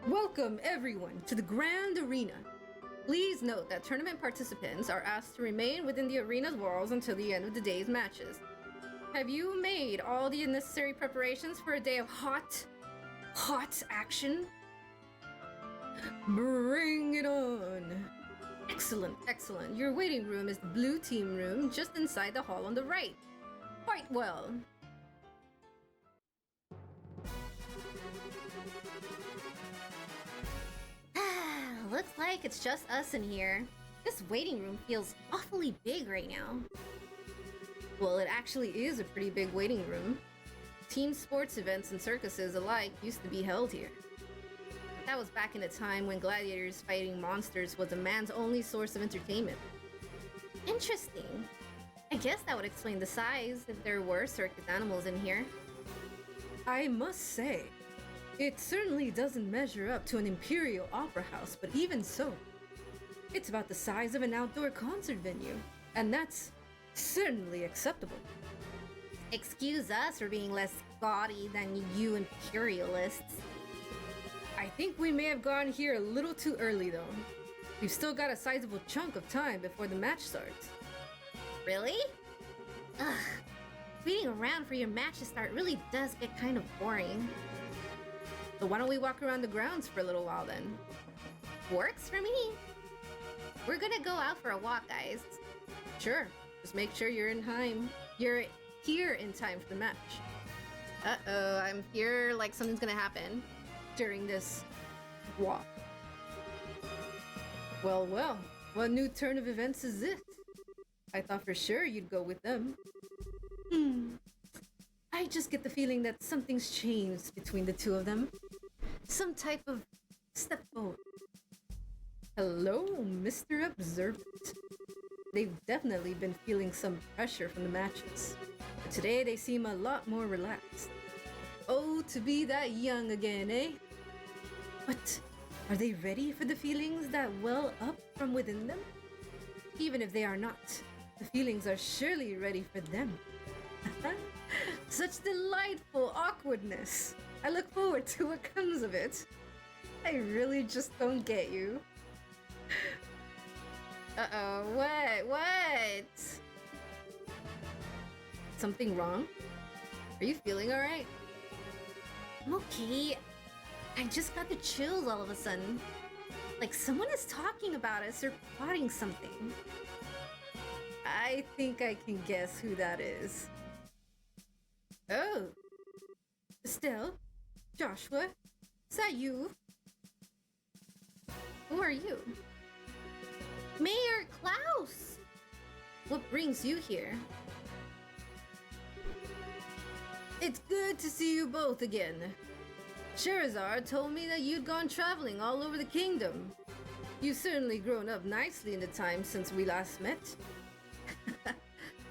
Welcome everyone to the Grand Arena. Please note that tournament participants are asked to remain within the arena's walls until the end of the day's matches. Have you made all the necessary preparations for a day of hot action? Bring it on! Excellent. Your waiting room is the blue team room just inside the hall on the right. Quite well. Looks like it's just us in here. This waiting room feels awfully big right now. Well, it actually is a pretty big waiting room. Team sports events and circuses alike used to be held here. That was back in a time when gladiators fighting monsters was a man's only source of entertainment. Interesting. I guess that would explain the size if there were circus animals in here. I must say, it certainly doesn't measure up to an imperial opera house, but even so, it's about the size of an outdoor concert venue, and that's certainly acceptable. Excuse us for being less gaudy than you imperialists. I think we may have gone here a little too early though. We've still got a sizable chunk of time before the match starts. Really? Ugh. Waiting around for your match to start really does get kind of boring. So why don't we walk around the grounds for a little while then? Works for me. We're gonna go out for a walk, guys. Sure. Just make sure you're in time. You're here in time for the match. Uh-oh, I'm here like something's gonna happen during this walk. Well, what new turn of events is this? I thought for sure you'd go with them. I just get the feeling that something's changed between the two of them. Some type of step forward. Hello, Mr. Observant. They've definitely been feeling some pressure from the matches. But today they seem a lot more relaxed. Oh, to be that young again, eh? But are they ready for the feelings that well up from within them? Even if they are not, the feelings are surely ready for them. Such delightful awkwardness. I look forward to what comes of it. I really just don't get you. Uh-oh, what? Something wrong? Are you feeling alright? I'm okay. I just got the chills all of a sudden. Like someone is talking about us or plotting something. I think I can guess who that is. Oh. Estelle? Joshua? Is that you? Who are you? Mayor Klaus! What brings you here? It's good to see you both again. Sherazard told me that you'd gone traveling all over the kingdom. You've certainly grown up nicely in the time since we last met.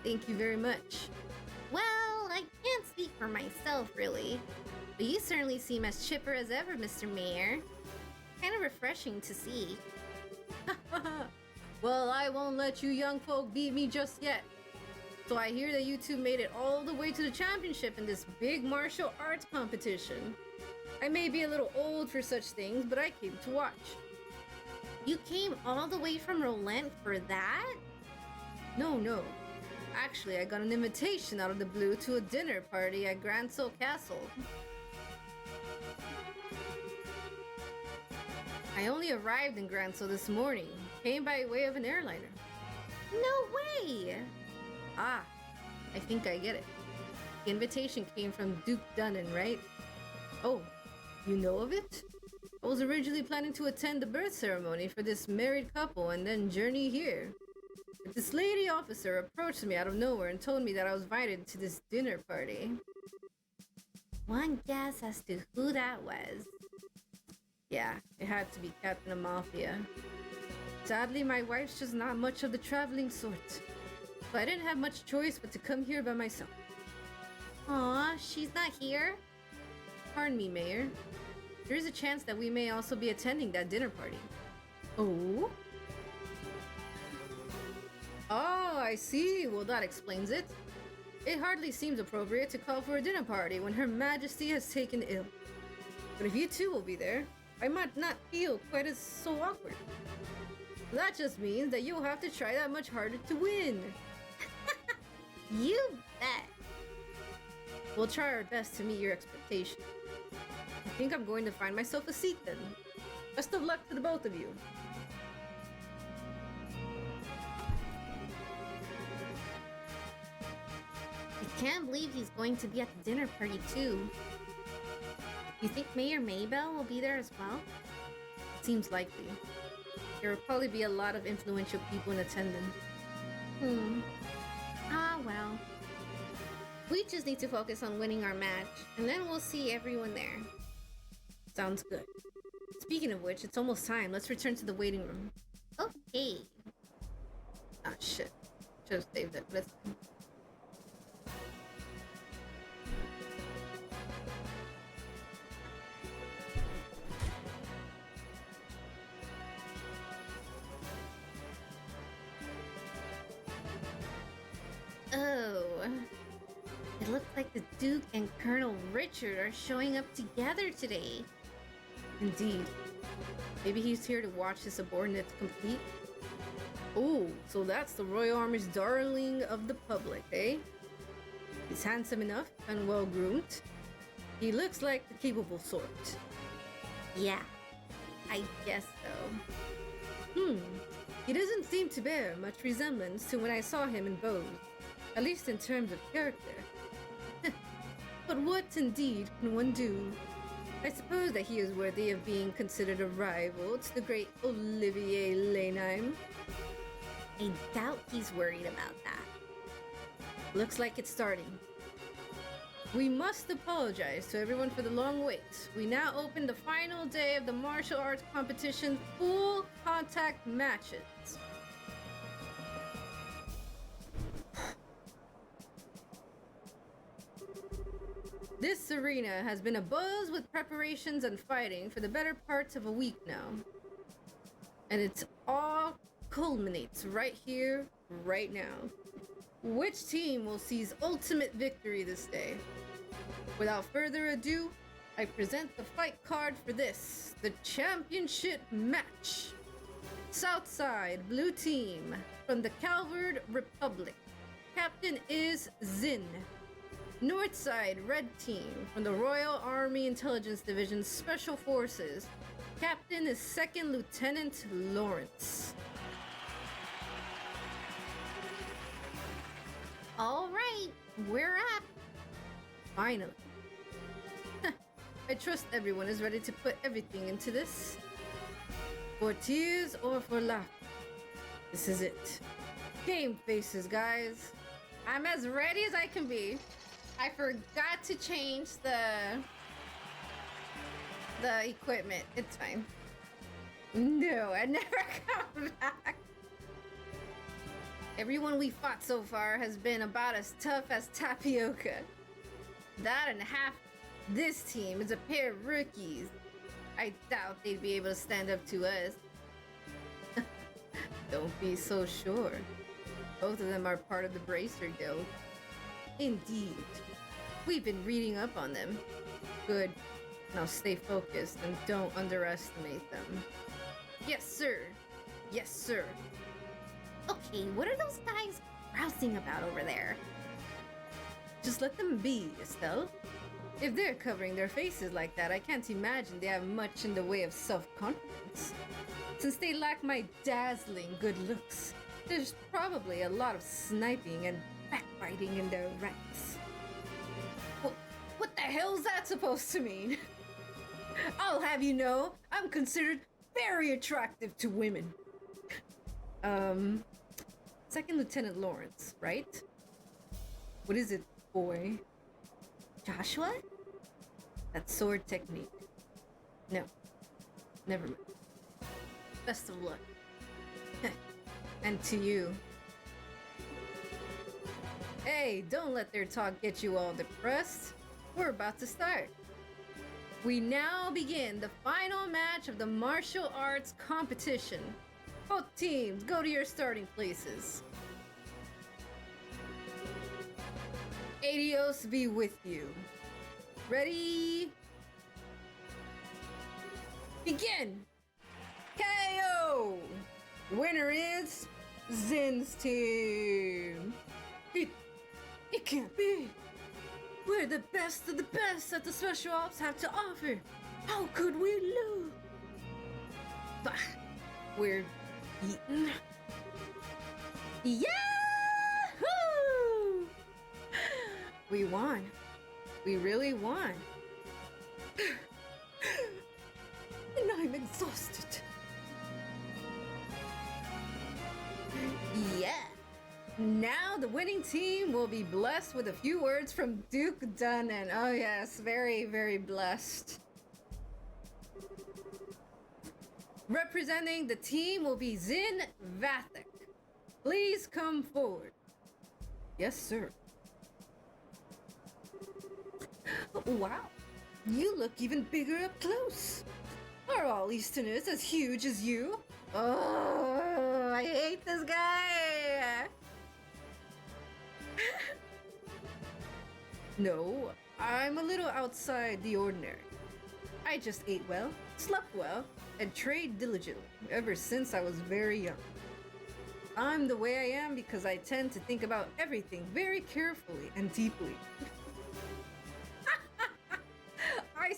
Thank you very much. Well, I can't speak for myself, really. But you certainly seem as chipper as ever, Mr. Mayor. Kind of refreshing to see. Well, I won't let you young folk beat me just yet. So I hear that you two made it all the way to the championship in this big martial arts competition. I may be a little old for such things, but I came to watch. You came all the way from Rolent for that? No. Actually, I got an invitation out of the blue to a dinner party at Grand Soul Castle. I only arrived in Grand Soul this morning. Came by way of an airliner. No way! Ah, I think I get it. The invitation came from Duke Dunnan, right? Oh, you know of it? I was originally planning to attend the birth ceremony for this married couple and then journey here. But this lady officer approached me out of nowhere and told me that I was invited to this dinner party. One guess as to who that was. Yeah, it had to be Captain Amalthea. Sadly, my wife's just not much of the traveling sort. So I didn't have much choice but to come here by myself. Aw, she's not here? Pardon me, Mayor. There is a chance that we may also be attending that dinner party. Oh? Oh, I see. Well, that explains it. It hardly seems appropriate to call for a dinner party when Her Majesty has taken ill. But if you two will be there, I might not feel quite as so awkward. That just means that you'll have to try that much harder to win. You bet. We'll try our best to meet your expectations. I think I'm going to find myself a seat then. Best of luck to the both of you. I can't believe he's going to be at the dinner party too. You think Mayor Maybell will be there as well? Seems likely. There will probably be a lot of influential people in attendance. Ah, well. We just need to focus on winning our match, and then we'll see everyone there. Sounds good. Speaking of which, it's almost time. Let's return to the waiting room. Okay. Ah, shit. Should've saved it, but it's fine. Oh. It looks like the Duke and Colonel Richard are showing up together today. Indeed. Maybe he's here to watch his subordinates compete? Oh, so that's the Royal Army's darling of the public, eh? He's handsome enough and well-groomed. He looks like the capable sort. Yeah, I guess so. He doesn't seem to bear much resemblance to when I saw him in Bose, at least in terms of character. But what indeed can one do? I suppose that he is worthy of being considered a rival to the great Olivier Lenheim. I doubt he's worried about that. Looks like it's starting. We must apologize to everyone for the long wait. We now open the final day of the martial arts competition full contact matches. This arena has been abuzz with preparations and fighting for the better parts of a week now. And it all culminates right here, right now. Which team will seize ultimate victory this day? Without further ado, I present the fight card for this, the championship match. Southside Blue Team from the Calvard Republic. Captain is Zin. Northside Red Team from the Royal Army Intelligence Division Special Forces. Captain is Second Lieutenant Lawrence. All right, we're up. Finally. I trust everyone is ready to put everything into this. For tears or for laughter. This is it. Game faces, guys. I'm as ready as I can be. I forgot to change the equipment. It's fine. No, I never come back. Everyone we fought so far has been about as tough as tapioca. That and half this team is a pair of rookies. I doubt they'd be able to stand up to us. Don't be so sure. Both of them are part of the Bracer Guild. Indeed. We've been reading up on them. Good. Now stay focused and don't underestimate them. Yes, sir. Yes, sir. Okay, what are those guys grousing about over there? Just let them be, Estelle. If they're covering their faces like that, I can't imagine they have much in the way of self-confidence. Since they lack my dazzling good looks, there's probably a lot of sniping and backbiting in their ranks. What the hell is that supposed to mean? I'll have you know, I'm considered very attractive to women. Second Lieutenant Lawrence, right? What is it, boy? Joshua? That sword technique. No. Never mind. Best of luck. And to you. Hey, don't let their talk get you all depressed. We're about to start. We now begin the final match of the martial arts competition. Both teams, go to your starting places. Adios be with you. Ready? Begin! KO! The winner is Zin's team. It can't be. We're the best of the best that the special ops have to offer. How could we lose? Bah, we're beaten. Yahoo! We won. We really won. And I'm exhausted. Yeah. Now the winning team will be blessed with a few words from Duke Dunnan. Oh yes, very, very blessed. Representing the team will be Zin Vathek. Please come forward. Yes, sir. Wow, you look even bigger up close. Are all Easterners as huge as you? Oh, I hate this guy. No, I'm a little outside the ordinary. I just ate well, slept well, and trained diligently ever since I was very young. I'm the way I am because I tend to think about everything very carefully and deeply. I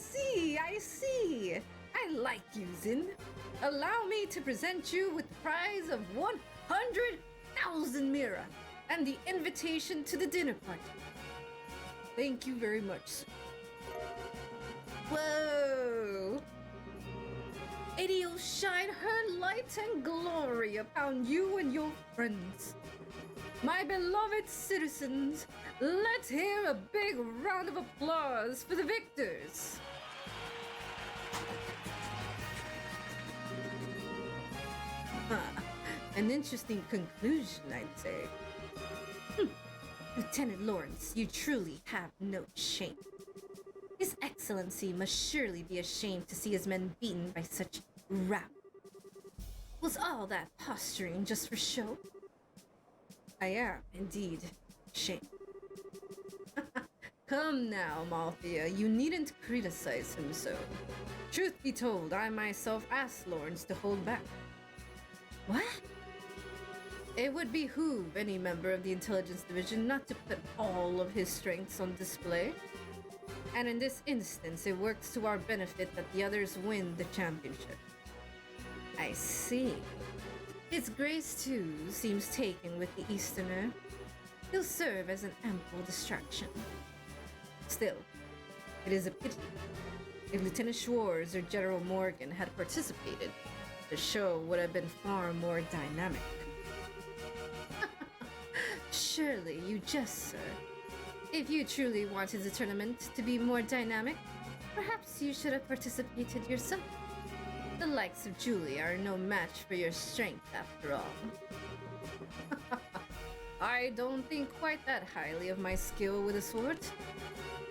see. I like you, Zin. Allow me to present you with the prize of 100,000 Mira and the invitation to the dinner party. Thank you very much, sir. Whoa! Idio shine her light and glory upon you and your friends. My beloved citizens, let's hear a big round of applause for the victors. An interesting conclusion, I'd say. Lieutenant Lawrence, you truly have no shame. His Excellency must surely be ashamed to see his men beaten by such rabble. Was all that posturing just for show? I am, indeed, ashamed. Come now, Malthea, you needn't criticize him so. Truth be told, I myself asked Lawrence to hold back. What? It would behoove any member of the Intelligence Division not to put all of his strengths on display. And in this instance, it works to our benefit that the others win the championship. I see. His Grace, too, seems taken with the Easterner. He'll serve as an ample distraction. Still, it is a pity. If Lieutenant Schwartz or General Morgan had participated, the show would have been far more dynamic. Surely you jest, sir. If you truly wanted the tournament to be more dynamic, perhaps you should have participated yourself. The likes of Julie are no match for your strength, after all. I don't think quite that highly of my skill with a sword.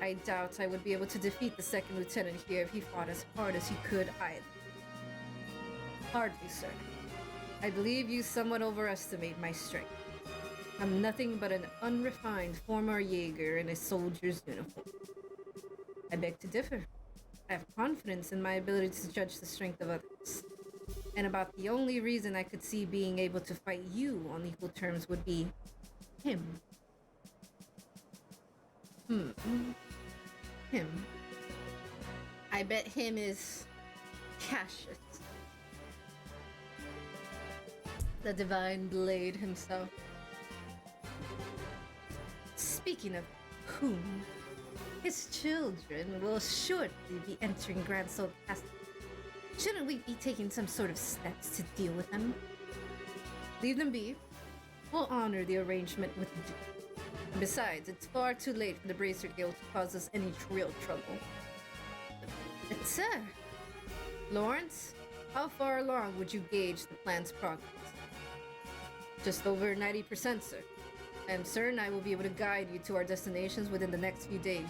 I doubt I would be able to defeat the second lieutenant here if he fought as hard as he could either. Hardly, sir. I believe you somewhat overestimate my strength. I'm nothing but an unrefined former Jaeger in a soldier's uniform. I beg to differ. I have confidence in my ability to judge the strength of others. And about the only reason I could see being able to fight you on equal terms would be him. Him. I bet him is Cassius. The Divine Blade himself. Speaking of whom, his children will shortly be entering Grand Soul Castle. Shouldn't we be taking some sort of steps to deal with them? Leave them be. We'll honor the arrangement with the Duke. And besides, it's far too late for the Bracer Guild to cause us any real trouble. But sir, Lawrence, how far along would you gauge the plan's progress? Just over 90%, sir. I am certain I will be able to guide you to our destinations within the next few days.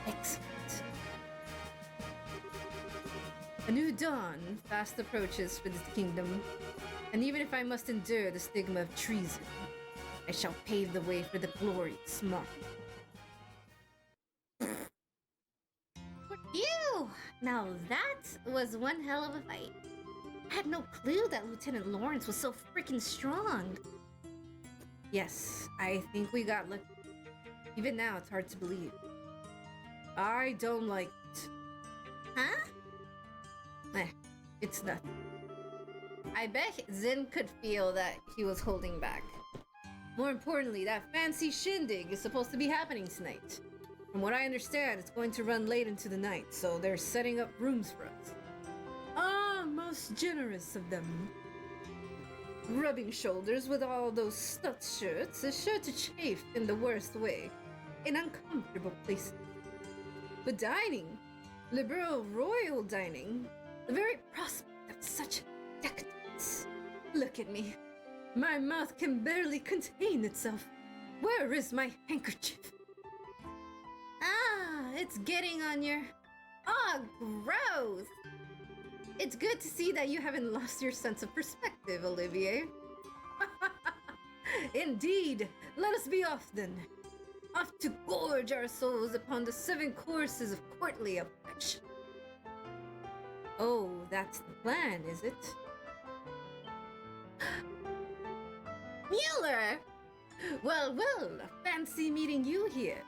Excellent. A new dawn fast approaches for this kingdom, and even if I must endure the stigma of treason, I shall pave the way for the glorious morn. Phew! Now that was one hell of a fight. I had no clue that Lieutenant Lawrence was so freaking strong. Yes, I think we got lucky. Even now, it's hard to believe. I don't like it. Huh? It's nothing. I bet Zin could feel that he was holding back. More importantly, that fancy shindig is supposed to be happening tonight. From what I understand, it's going to run late into the night, so they're setting up rooms for us. Ah, most generous of them. Rubbing shoulders with all those stuffed shirts is sure to chafe in the worst way, in uncomfortable places. But dining, liberal royal dining, the very prospect of such decadence. Look at me. My mouth can barely contain itself. Where is my handkerchief? Ah, it's getting on your... Ah, gross! It's good to see that you haven't lost your sense of perspective, Olivier. Indeed, let us be off then. Off to gorge our souls upon the 7 courses of courtly affection. Oh, that's the plan, is it? Mueller! Well, fancy meeting you here.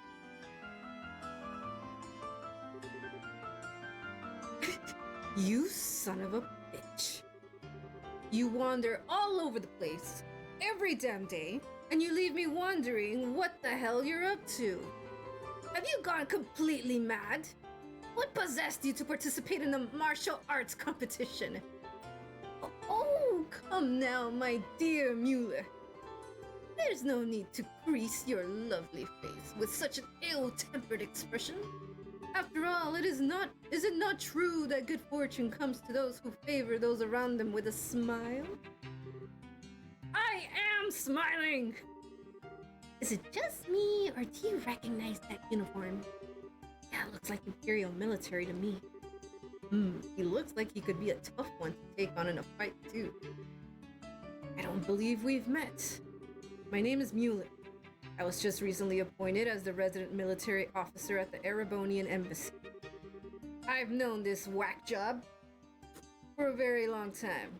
You son of a bitch. You wander all over the place, every damn day, and you leave me wondering what the hell you're up to. Have you gone completely mad? What possessed you to participate in a martial arts competition? Oh, come now, my dear Mueller. There's no need to crease your lovely face with such an ill-tempered expression. After all, is it not true that good fortune comes to those who favor those around them with a smile? I am smiling! Is it just me, or do you recognize that uniform? Yeah, looks like Imperial military to me. He looks like he could be a tough one to take on in a fight, too. I don't believe we've met. My name is Mueller. I was just recently appointed as the resident military officer at the Erebonian Embassy. I've known this whack job for a very long time.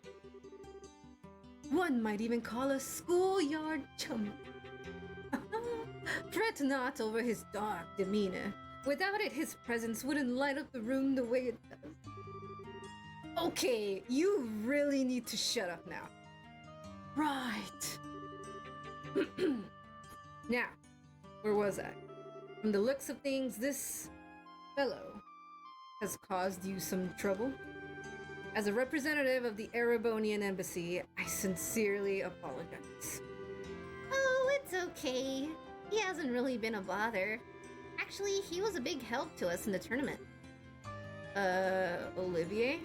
One might even call us schoolyard chum. Fret not over his dark demeanor. Without it, his presence wouldn't light up the room the way it does. Okay, you really need to shut up now. Right. Now, where was I? From the looks of things, this fellow has caused you some trouble. As a representative of the Erebonian Embassy, I sincerely apologize. Oh, it's okay. He hasn't really been a bother. Actually, he was a big help to us in the tournament. Olivier?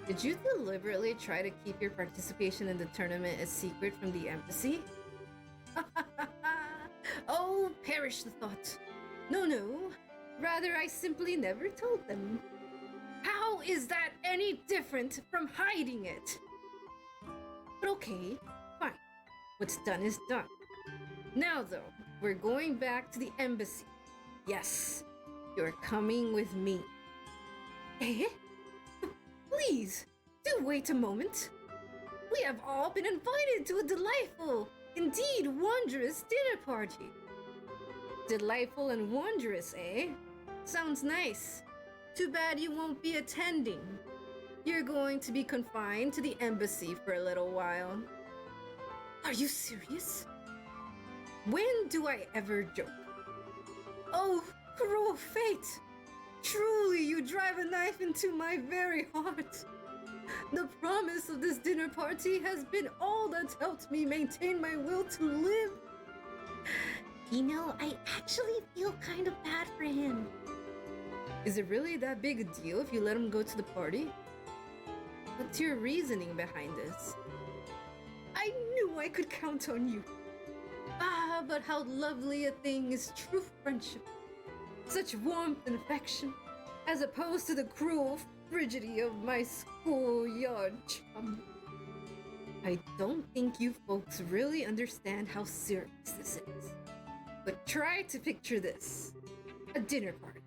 Did you deliberately try to keep your participation in the tournament a secret from the embassy? Oh, perish the thought. No. Rather, I simply never told them. How is that any different from hiding it? But okay, fine. What's done is done. Now, though, we're going back to the embassy. Yes, you're coming with me. Eh? Please, do wait a moment. We have all been invited to a delightful, indeed wondrous dinner party. Delightful and wondrous, eh? Sounds nice. Too bad you won't be attending. You're going to be confined to the embassy for a little while. Are you serious? When do I ever joke? Oh, cruel fate! Truly, you drive a knife into my very heart. The promise of this dinner party has been all that's helped me maintain my will to live. You know, I actually feel kind of bad for him. Is it really that big a deal if you let him go to the party? What's your reasoning behind this? I knew I could count on you. Ah, but how lovely a thing is true friendship. Such warmth and affection, as opposed to the cruel frigidity of my schoolyard chum. I don't think you folks really understand how serious this is. But try to picture this. A dinner party.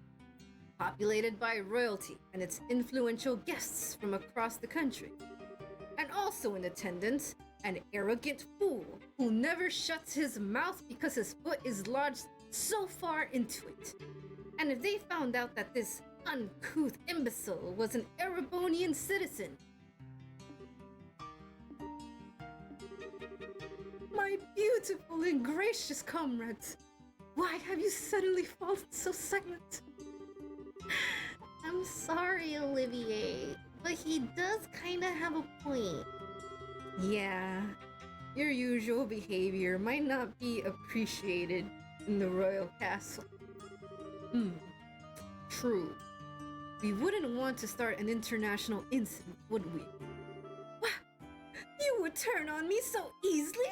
populated by royalty and its influential guests from across the country. And also in attendance, an arrogant fool who never shuts his mouth because his foot is lodged so far into it. And if they found out that this uncouth imbecile was an Erebonian citizen, my beautiful and gracious comrades, why have you suddenly fallen so silent? I'm sorry, Olivier, but he does kinda have a point. Yeah, your usual behavior might not be appreciated in the royal castle. True. We wouldn't want to start an international incident, would we? What? You would turn on me so easily?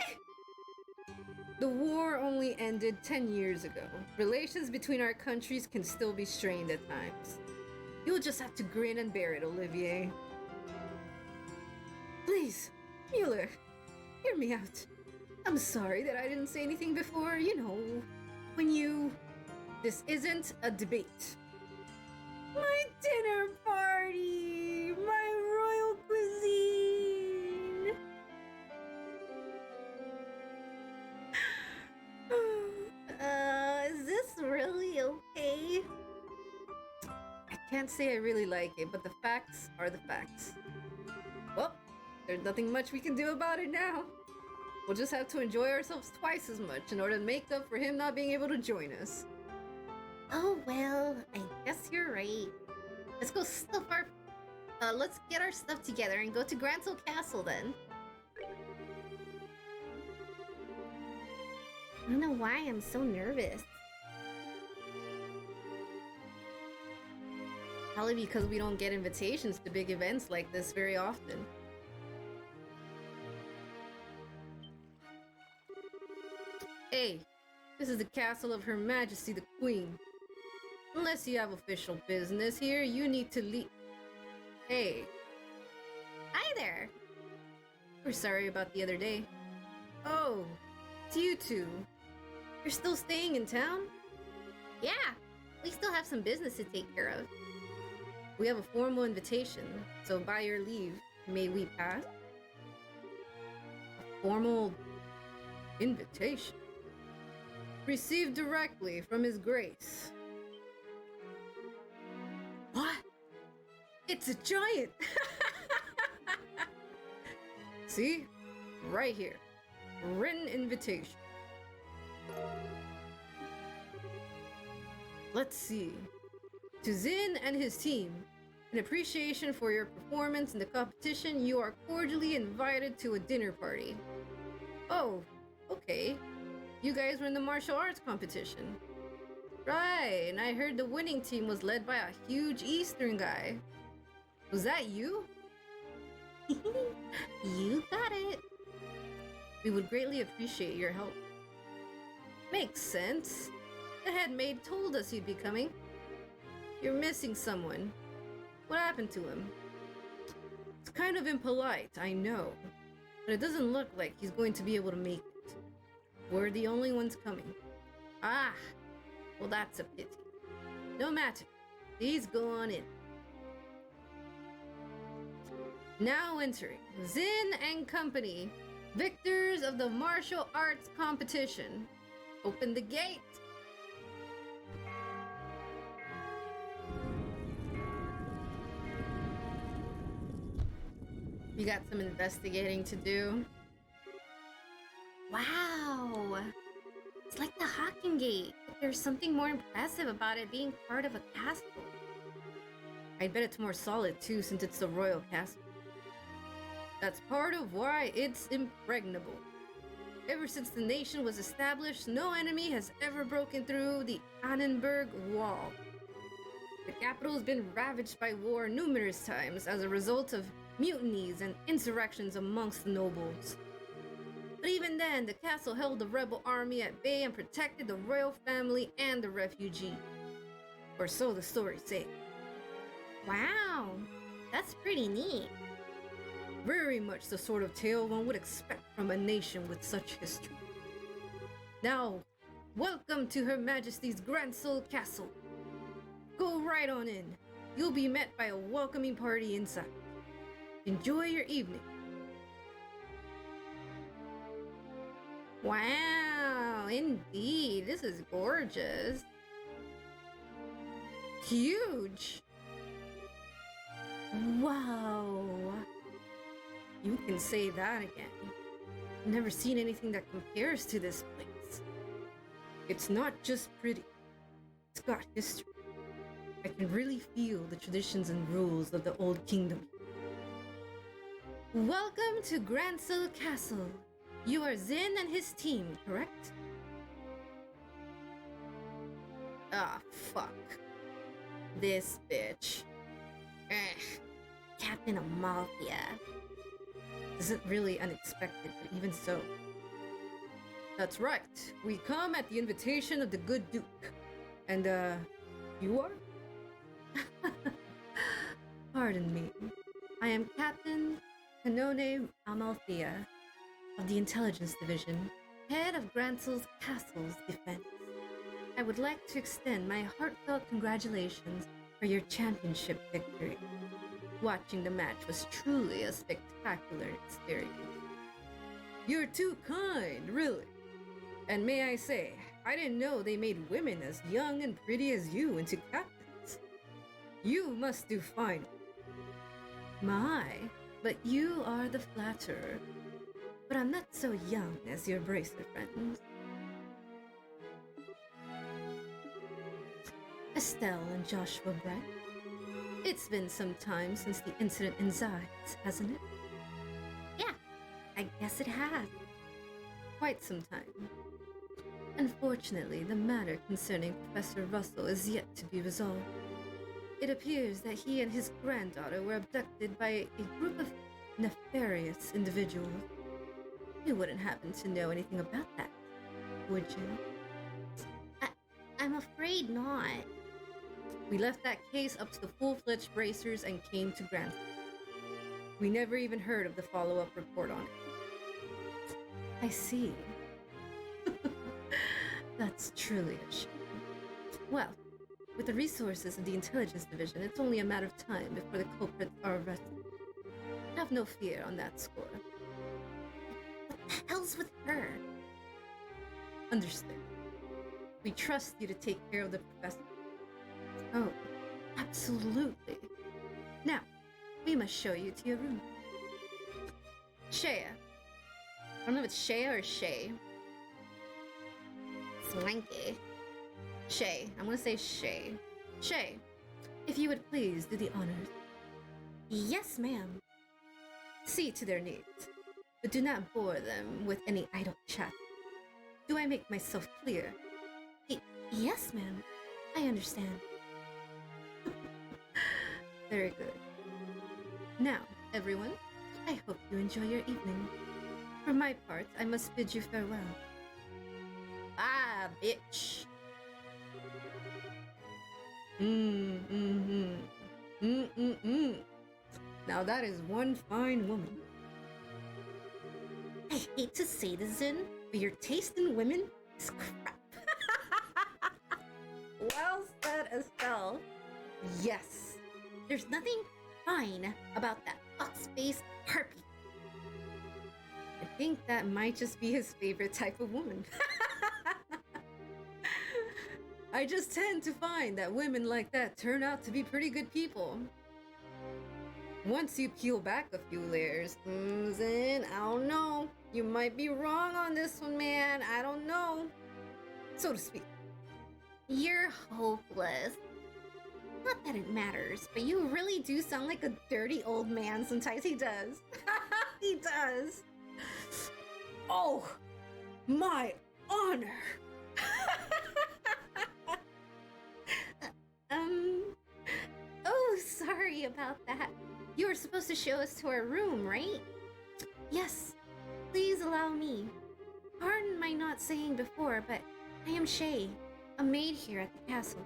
The war only ended 10 years ago. Relations between our countries can still be strained at times. You'll just have to grin and bear it, Olivier. Please, Mueller, hear me out. I'm sorry that I didn't say anything before, when you... This isn't a debate. My dinner party! My royal cuisine! Is this really okay? I can't say I really like it, but the facts are the facts. Well, there's nothing much we can do about it now. We'll just have to enjoy ourselves twice as much in order to make up for him not being able to join us. Oh well, I guess you're right. Let's go stuff our... let's get our stuff together and go to Gransel Castle then. I don't know why I'm so nervous. Probably because we don't get invitations to big events like this very often. Hey, this is the castle of Her Majesty the Queen. Unless you have official business here, you need to leave. Hey. Hi there! We're sorry about the other day. Oh, it's you two. You're still staying in town? Yeah, we still have some business to take care of. We have a formal invitation, so by your leave, may we pass? A formal invitation? Received directly from His Grace. What? It's a giant! See? Right here. Written invitation. Let's see. To Zin and his team, in appreciation for your performance in the competition, you are cordially invited to a dinner party. Oh, okay. You guys were in the martial arts competition. Right, and I heard the winning team was led by a huge Eastern guy. Was that you? You got it. We would greatly appreciate your help. Makes sense. The head maid told us you'd be coming. You're missing someone. What happened to him? It's kind of impolite, I know, but it doesn't look like he's going to be able to make it. We're the only ones coming. Ah, well that's a pity. No matter. Please go on in. Now entering Zin and Company, victors of the martial arts competition. Open the gate. You got some investigating to do. Wow. It's like the Hawking Gate, but there's something more impressive about it being part of a castle. I bet it's more solid too, since it's the royal castle. That's part of why it's impregnable. Ever since the nation was established, no enemy has ever broken through the Annenberg Wall. The capital has been ravaged by war numerous times as a result of mutinies and insurrections amongst the nobles. But even then, the castle held the rebel army at bay and protected the royal family and the refugee. Or so the stories say. Wow, that's pretty neat. Very much the sort of tale one would expect from a nation with such history. Now, welcome to Her Majesty's Gransel Castle. Go right on in. You'll be met by a welcoming party inside. Enjoy your evening. Wow, indeed, this is gorgeous. Huge! Wow! You can say that again. Never seen anything that compares to this place. It's not just pretty, it's got history. I can really feel the traditions and rules of the old kingdom. Welcome to Grancel Castle. You are Zin and his team, correct? Ah, fuck. This bitch. Ugh. Captain Amalthea. This isn't really unexpected, but even so. That's right. We come at the invitation of the good Duke. And, you are? Pardon me. I am Captain Kanone Amalthea of the Intelligence Division, head of Grancel's Castle's defense. I would like to extend my heartfelt congratulations for your championship victory. Watching the match was truly a spectacular experience. You're too kind, really. And may I say, I didn't know they made women as young and pretty as you into captains. You must do fine. My, but you are the flatterer. But I'm not so young as your bracer friends. Estelle and Joshua Bright. It's been some time since the incident in Zydes, hasn't it? Yeah, I guess it has. Quite some time. Unfortunately, the matter concerning Professor Russell is yet to be resolved. It appears that he and his granddaughter were abducted by a group of nefarious individuals. You wouldn't happen to know anything about that, would you? I'm afraid not. We left that case up to the full-fledged bracers and came to Grantham. We never even heard of the follow-up report on it. I see. That's truly a shame. Well, with the resources of the Intelligence Division, it's only a matter of time before the culprits are arrested. Have no fear on that score. What the hell's with her? Understood. We trust you to take care of the professor. Oh, absolutely. Now, we must show you to your room. Shea. I don't know if it's Shea or Shay. Swanky. Shay. I'm gonna say Shay. Shay, if you would please do the honors. Yes, ma'am. See to their needs, but do not bore them with any idle chat. Do I make myself clear? Yes, ma'am. I understand. Very good. Now, everyone, I hope you enjoy your evening. For my part, I must bid you farewell. Ah, bitch. Now that is one fine woman. I hate to say this, Zin, but your taste in women is crap. Well said, Estelle. Yes. There's nothing fine about that fox-faced harpy. I think that might just be his favorite type of woman. I just tend to find that women like that turn out to be pretty good people. Once you peel back a few layers, Zin, I don't know. You might be wrong on this one, man. I don't know. So to speak. You're hopeless. Not that it matters, but you really do sound like a dirty old man sometimes. He does. He does. Oh, my honor. Oh, sorry about that. You were supposed to show us to our room, right? Yes. Please allow me. Pardon my not saying before, but I am Shay, a maid here at the castle.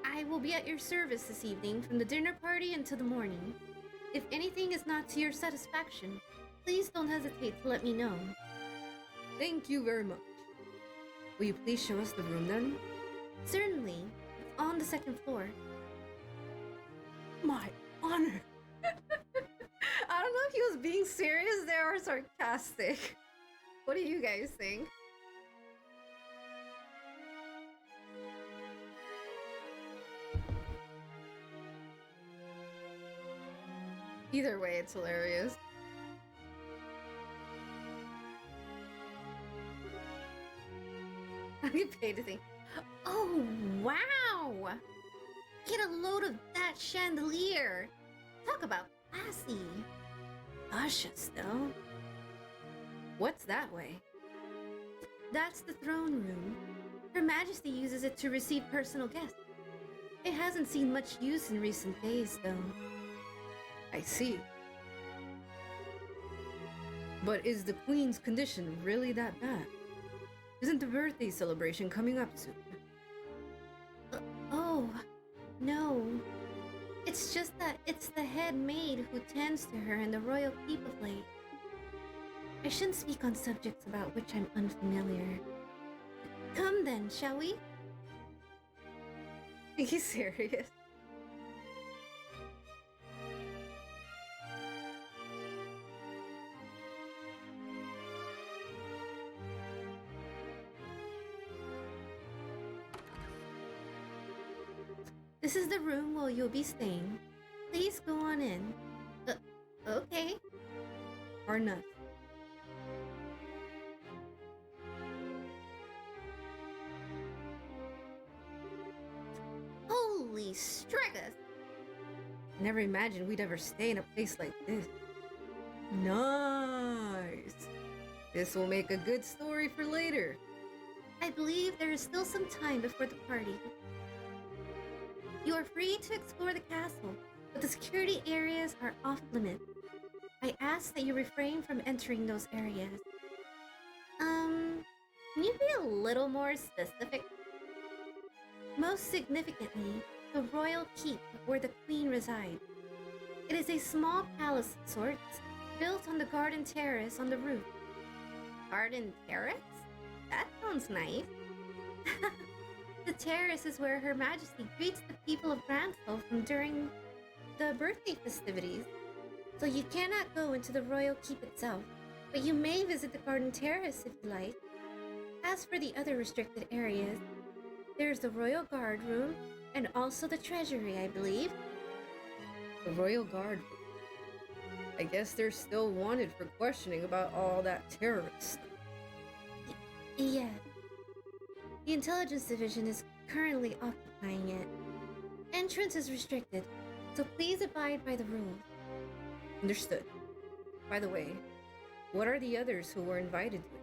I will be at your service this evening from the dinner party until the morning. If anything is not to your satisfaction, please don't hesitate to let me know. Thank you very much. Will you please show us the room then? Certainly. It's on the second floor. My honor. I don't know if he was being serious there or sarcastic. What do you guys think? Either way, it's hilarious. I get paid to think. Oh, wow! Get a load of that chandelier! Talk about classy! Luscious, though. What's that way? That's the throne room. Her Majesty uses it to receive personal guests. It hasn't seen much use in recent days, though. I see. But is the Queen's condition really that bad? Isn't the birthday celebration coming up soon? Oh, no. It's just that it's the head maid who tends to her in the royal keep of late. I shouldn't speak on subjects about which I'm unfamiliar. Come then, shall we? Are you serious? This is the room where you'll be staying. Please go on in. Okay. Or not? Holy Stragus! Never imagined we'd ever stay in a place like this. Nice! This will make a good story for later. I believe there is still some time before the party. You are free to explore the castle, but the security areas are off limits. I ask that you refrain from entering those areas. Can you be a little more specific? Most significantly, the royal keep where the queen resides. It is a small palace of sorts, built on the garden terrace on the roof. Garden terrace? That sounds nice. The terrace is where Her Majesty greets the people of Granthal from during the birthday festivities. So you cannot go into the royal keep itself, but you may visit the garden terrace if you like. As for the other restricted areas, there's the royal guard room and also the treasury, I believe. The Royal Guard. I guess they're still wanted for questioning about all that terrorist. Yeah. The intelligence division is currently occupying it. Entrance is restricted, so please abide by the rules. Understood. By the way, what are the others who were invited to?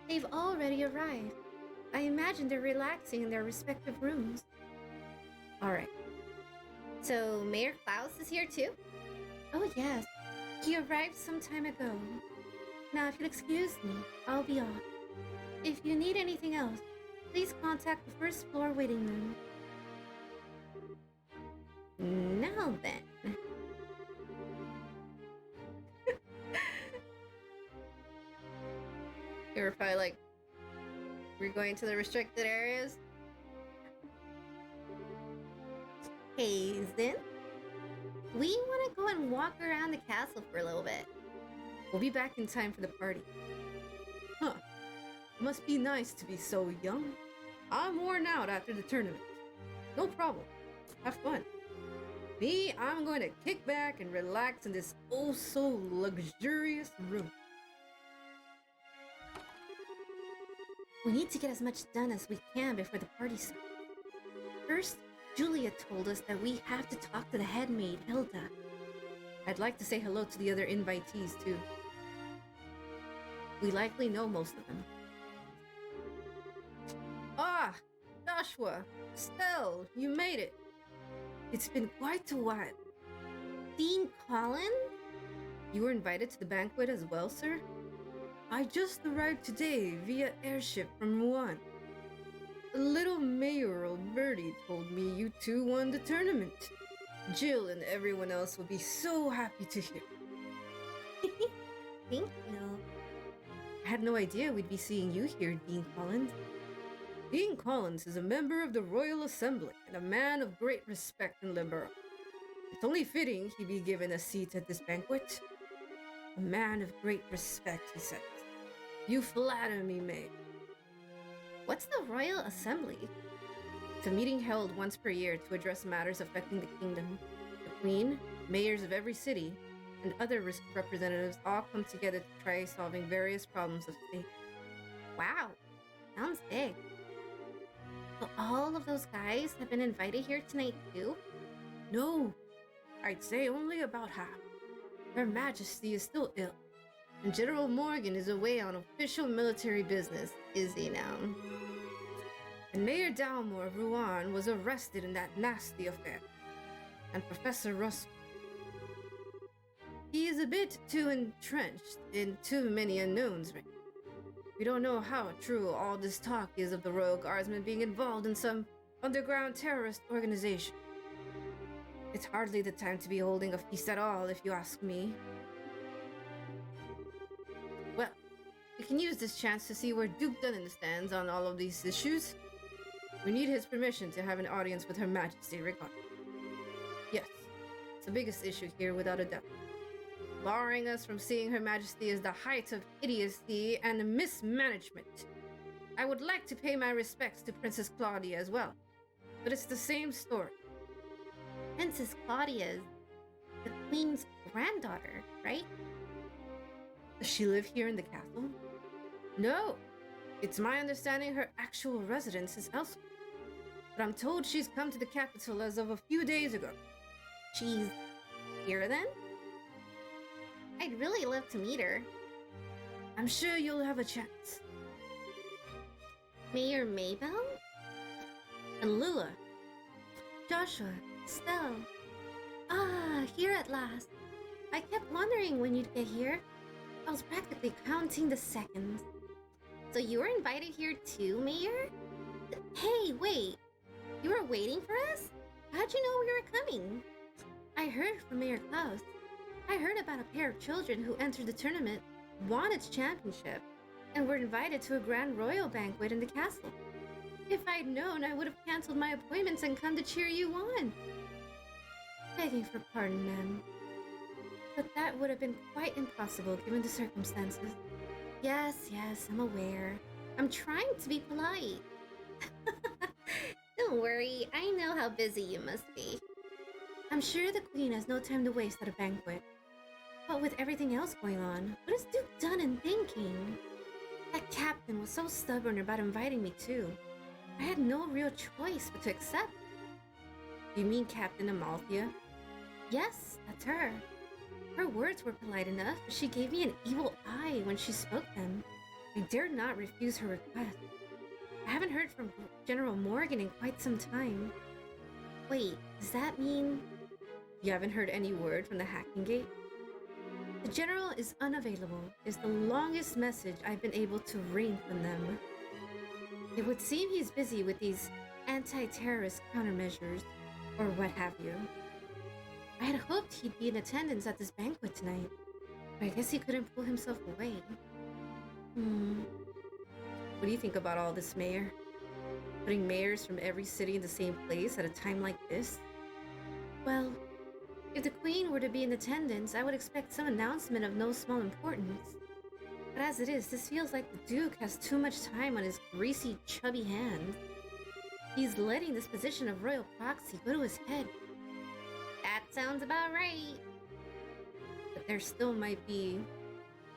They've already arrived. I imagine they're relaxing in their respective rooms. Alright. So, Mayor Klaus is here too? Oh yes, he arrived some time ago. Now if you'll excuse me, I'll be off. If you need anything else, please contact the first floor waiting room. Now then. You were probably like, we're going to the restricted areas? Hazen, we want to go and walk around the castle for a little bit. We'll be back in time for the party. Huh. Must be nice to be so young. I'm worn out after the tournament. No problem. Have fun. Me, I'm going to kick back and relax in this oh so luxurious room. We need to get as much done as we can before the party starts. First, Julia told us that we have to talk to the head maid, Hilda. I'd like to say hello to the other invitees too. We likely know most of them. Ah! Joshua! Stell, you made it! It's been quite a while. Dean Collin? You were invited to the banquet as well, sir? I just arrived today via airship from Wuhan. The little mayoral birdie told me you two won the tournament. Jill and everyone else will be so happy to hear. Thank you. I had no idea we'd be seeing you here, Dean Collins. Dean Collins is a member of the Royal Assembly and a man of great respect in Limburg. It's only fitting he be given a seat at this banquet. A man of great respect, he says. You flatter me, May. What's the Royal Assembly? It's a meeting held once per year to address matters affecting the kingdom. The Queen, mayors of every city, and other representatives all come together to try solving various problems of state. Wow, sounds big. So all of those guys have been invited here tonight too? No, I'd say only about half. Her Majesty is still ill, and General Morgan is away on official military business, is he now? And Mayor Dalmore of Rouen was arrested in that nasty affair. And Professor Russell. He is a bit too entrenched in too many unknowns right now. We don't know how true all this talk is of the Royal Guardsmen being involved in some underground terrorist organization. It's hardly the time to be holding a feast at all, if you ask me. Well, we can use this chance to see where Duke Dunnan stands on all of these issues. We need his permission to have an audience with Her Majesty regarding. Yes, it's the biggest issue here without a doubt. Barring us from seeing Her Majesty is the height of idiocy and mismanagement. I would like to pay my respects to Princess Claudia as well, but it's the same story. Princess Claudia is the Queen's granddaughter, right? Does she live here in the castle? No. It's my understanding her actual residence is elsewhere. But I'm told she's come to the capital as of a few days ago. She's here then? I'd really love to meet her. I'm sure you'll have a chance. Mayor Maybell? And Lila. Joshua, Estelle. Ah, here at last. I kept wondering when you'd get here. I was practically counting the seconds. So you were invited here too, Mayor? Hey, wait. You were waiting for us? How'd you know we were coming? I heard from Mayor Klaus. I heard about a pair of children who entered the tournament, won its championship, and were invited to a grand royal banquet in the castle. If I'd known, I would have canceled my appointments and come to cheer you on. Begging for pardon, ma'am. But that would have been quite impossible given the circumstances. Yes, I'm aware. I'm trying to be polite. Don't worry, I know how busy you must be. I'm sure the Queen has no time to waste at a banquet. But with everything else going on, what is Duke Dunnan thinking? That captain was so stubborn about inviting me too. I had no real choice but to accept. You mean Captain Amalthea? Yes, that's her. Her words were polite enough, but she gave me an evil eye when she spoke them. I dared not refuse her request. I haven't heard from General Morgan in quite some time. Wait, does that mean... You haven't heard any word from the Hacking Gate? The General is unavailable, is the longest message I've been able to wring from them. It would seem he's busy with these anti-terrorist countermeasures, or what have you. I had hoped he'd be in attendance at this banquet tonight, but I guess he couldn't pull himself away. What do you think about all this, Mayor? Putting mayors from every city in the same place at a time like this? Well, if the Queen were to be in attendance, I would expect some announcement of no small importance. But as it is, this feels like the Duke has too much time on his greasy, chubby hands. He's letting this position of royal proxy go to his head. That sounds about right. But there still might be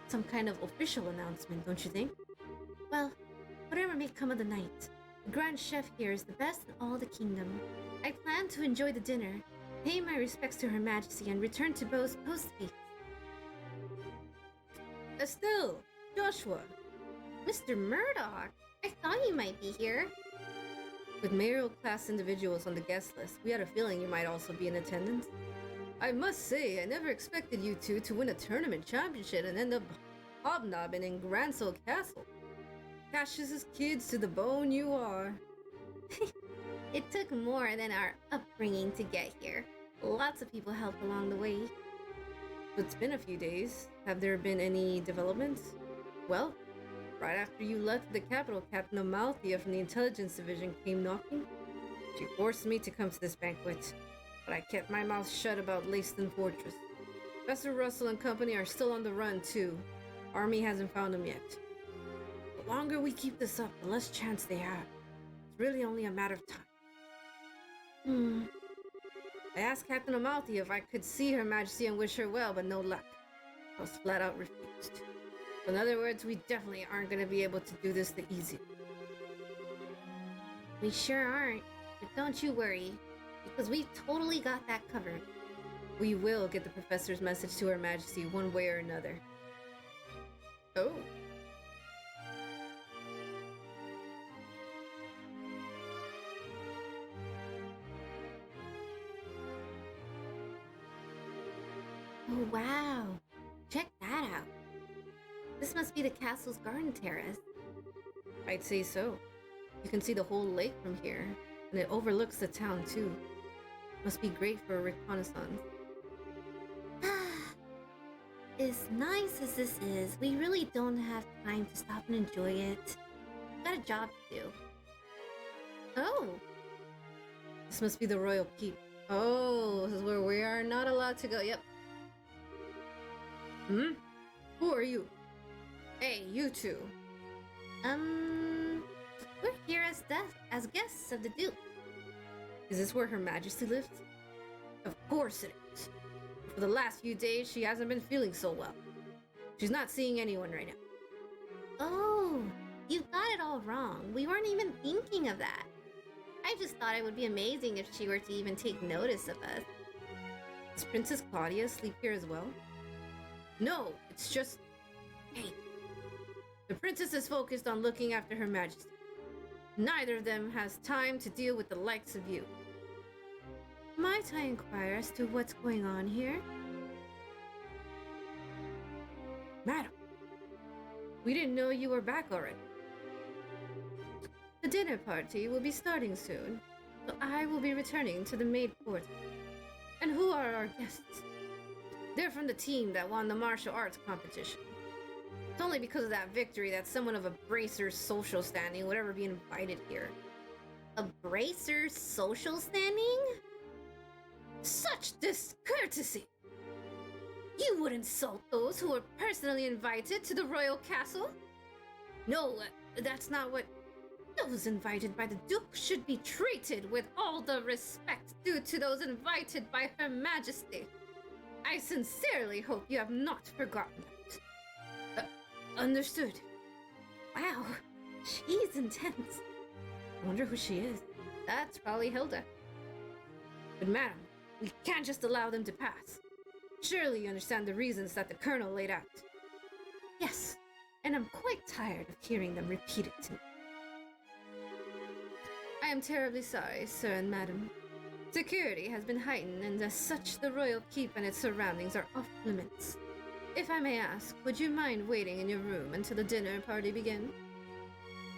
some kind of official announcement, don't you think? Well, whatever may come of the night, the Grand Chef here is the best in all the kingdom. I plan to enjoy the dinner, pay my respects to Her Majesty, and return to Beau's post-haste. Estelle! Joshua! Mr. Murdoch! I thought you might be here. With mayoral class individuals on the guest list, we had a feeling you might also be in attendance. I must say, I never expected you two to win a tournament championship and end up hobnobbing in Gransel Castle. Cassius's kids to the bone you are. It took more than our upbringing to get here. Lots of people helped along the way. It's been a few days. Have there been any developments? Well, Right after you left the capital, Captain Amalthea from the Intelligence Division came knocking. She forced me to come to this banquet, but I kept my mouth shut about Leyston Fortress. Professor Russell and company are still on the run, too. Army hasn't found them yet. The longer we keep this up, the less chance they have. It's really only a matter of time. I asked Captain Amalthea if I could see Her Majesty and wish her well, but no luck. I was flat out refused. In other words, we definitely aren't going to be able to do this the easy. We sure aren't, but don't you worry, because we've totally got that covered. We will get the professor's message to Her Majesty one way or another. Oh. Oh, wow. Check that out. This must be the castle's garden terrace. I'd say so. You can see the whole lake from here, and it overlooks the town too. Must be great for a reconnaissance. As nice as this is, we really don't have time to stop and enjoy it. Got a job to do. Oh! This must be the royal keep. Oh, this is where we are not allowed to go. Yep. Who are you? Hey, you two. We're here as guests of the Duke. Is this where Her Majesty lives? Of course it is. For the last few days, she hasn't been feeling so well. She's not seeing anyone right now. Oh, you've got it all wrong. We weren't even thinking of that. I just thought it would be amazing if she were to even take notice of us. Does Princess Claudia sleep here as well? No, it's just... Hey. The princess is focused on looking after Her Majesty. Neither of them has time to deal with the likes of you. Might I inquire as to what's going on here? Madam, we didn't know you were back already. The dinner party will be starting soon, so I will be returning to the maid quarter. And who are our guests? They're from the team that won the martial arts competition. It's only because of that victory that someone of a bracer's social standing would ever be invited here. A bracer's social standing? Such discourtesy! You would insult those who were personally invited to the royal castle? No, that's not what... Those invited by the Duke should be treated with all the respect due to those invited by Her Majesty. I sincerely hope you have not forgotten that. Understood. Wow, she's intense. I wonder who she is. That's probably Hilda. But madam, we can't just allow them to pass. Surely you understand the reasons that the Colonel laid out. Yes, and I'm quite tired of hearing them repeat it to me. I am terribly sorry, sir and madam. Security has been heightened, and as such, the royal keep and its surroundings are off limits. If I may ask, would you mind waiting in your room until the dinner party begins?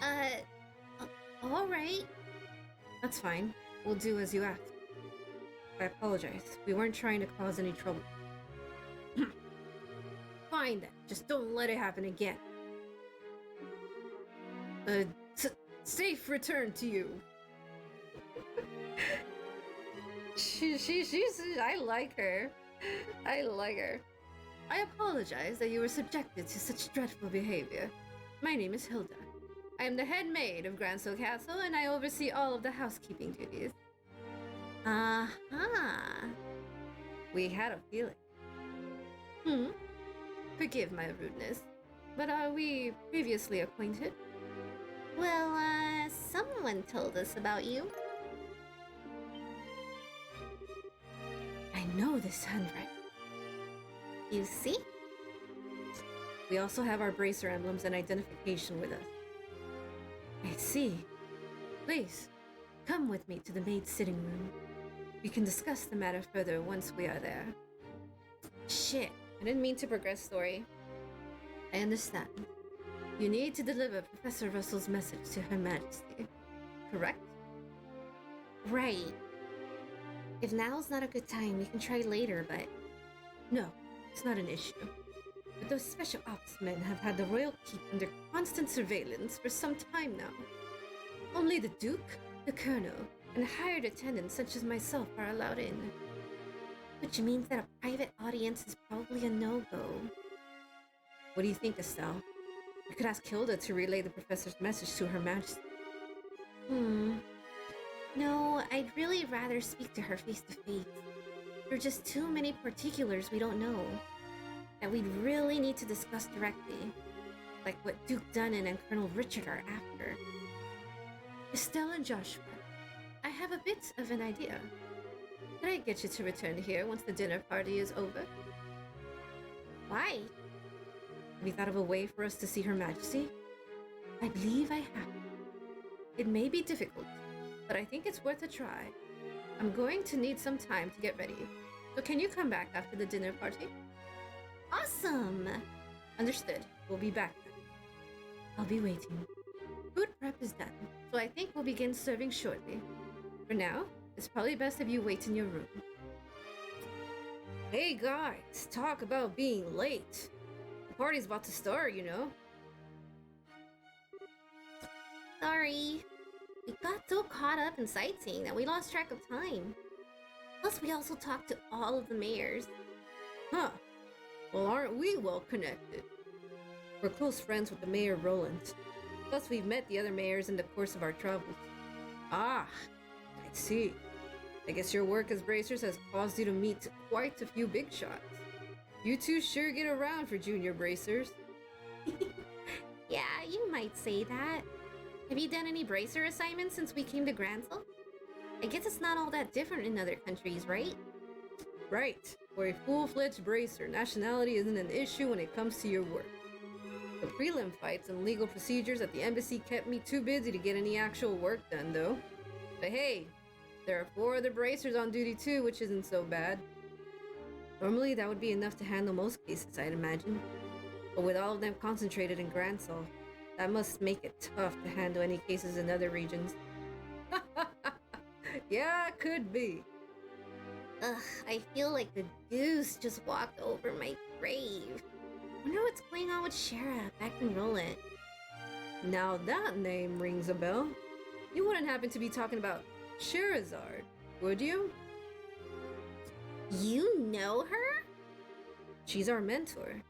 All right. That's fine. We'll do as you asked. I apologize. We weren't trying to cause any trouble. Fine then. Just don't let it happen again. Safe return to you. She's I like her. I like her. I apologize that you were subjected to such dreadful behavior. My name is Hilda. I am the head maid of Gransel Castle, and I oversee all of the housekeeping duties. Uh-huh. We had a feeling. Forgive my rudeness, but are we previously acquainted? Well, someone told us about you. I know this handwriting. You see? We also have our bracer emblems and identification with us. I see. Please, come with me to the maid's sitting room. We can discuss the matter further once we are there. Shit, I didn't mean to progress story. I understand. You need to deliver Professor Russell's message to Her Majesty, correct? Right. If now's not a good time, we can try later, but... No, it's not an issue. but those special ops men have had the royal keep under constant surveillance for some time now. Only the Duke, the Colonel, and hired attendants such as myself are allowed in. Which means that a private audience is probably a no-go. What do you think, Estelle? We could ask Hilda to relay the professor's message to Her Majesty. No, I'd really rather speak to her face to face. There are just too many particulars we don't know that we'd really need to discuss directly, like what Duke Dunnan and Colonel Richard are after. Estelle and Joshua, I have a bit of an idea. Can I get you to return here once the dinner party is over? Why? Have you thought of a way for us to see Her Majesty? I believe I have. It may be difficult, but I think it's worth a try. I'm going to need some time to get ready, so can you come back after the dinner party? Awesome! Understood. We'll be back then. I'll be waiting. Food prep is done, so I think we'll begin serving shortly. For now, it's probably best if you wait in your room. Hey guys, talk about being late. The party's about to start, you know. Sorry. We got so caught up in sightseeing that we lost track of time. Plus, we also talked to all of the mayors. Huh. Well, aren't we well connected? We're close friends with the Mayor Roland. Plus, we've met the other mayors in the course of our travels. Ah, I see. I guess your work as bracers has caused you to meet quite a few big shots. You two sure get around for junior bracers. Yeah, you might say that. Have you done any bracer assignments since we came to Gransel? I guess it's not all that different in other countries, right? Right. For a full-fledged bracer, nationality isn't an issue when it comes to your work. The prelim fights and legal procedures at the embassy kept me too busy to get any actual work done, though. But hey, there are 4 other bracers on duty too, which isn't so bad. Normally, that would be enough to handle most cases, I'd imagine. But with all of them concentrated in Gransel, that must make it tough to handle any cases in other regions. Yeah, could be. Ugh, I feel like the goose just walked over my grave. Wonder what's going on with Shara back in Roland. Now that name rings a bell. You wouldn't happen to be talking about Sherazard, would you? You know her? She's our mentor,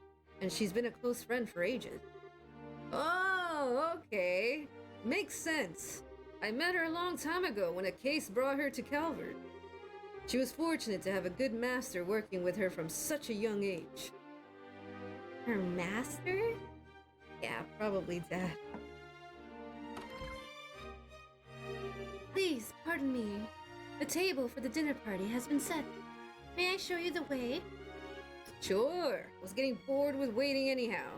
and she's been a close friend for ages. Oh, okay. Makes sense. I met her a long time ago when a case brought her to Calvert. She was fortunate to have a good master working with her from such a young age. Her master? Yeah, probably that. Please, pardon me. The table for the dinner party has been set. May I show you the way? Sure. Was getting bored with waiting anyhow.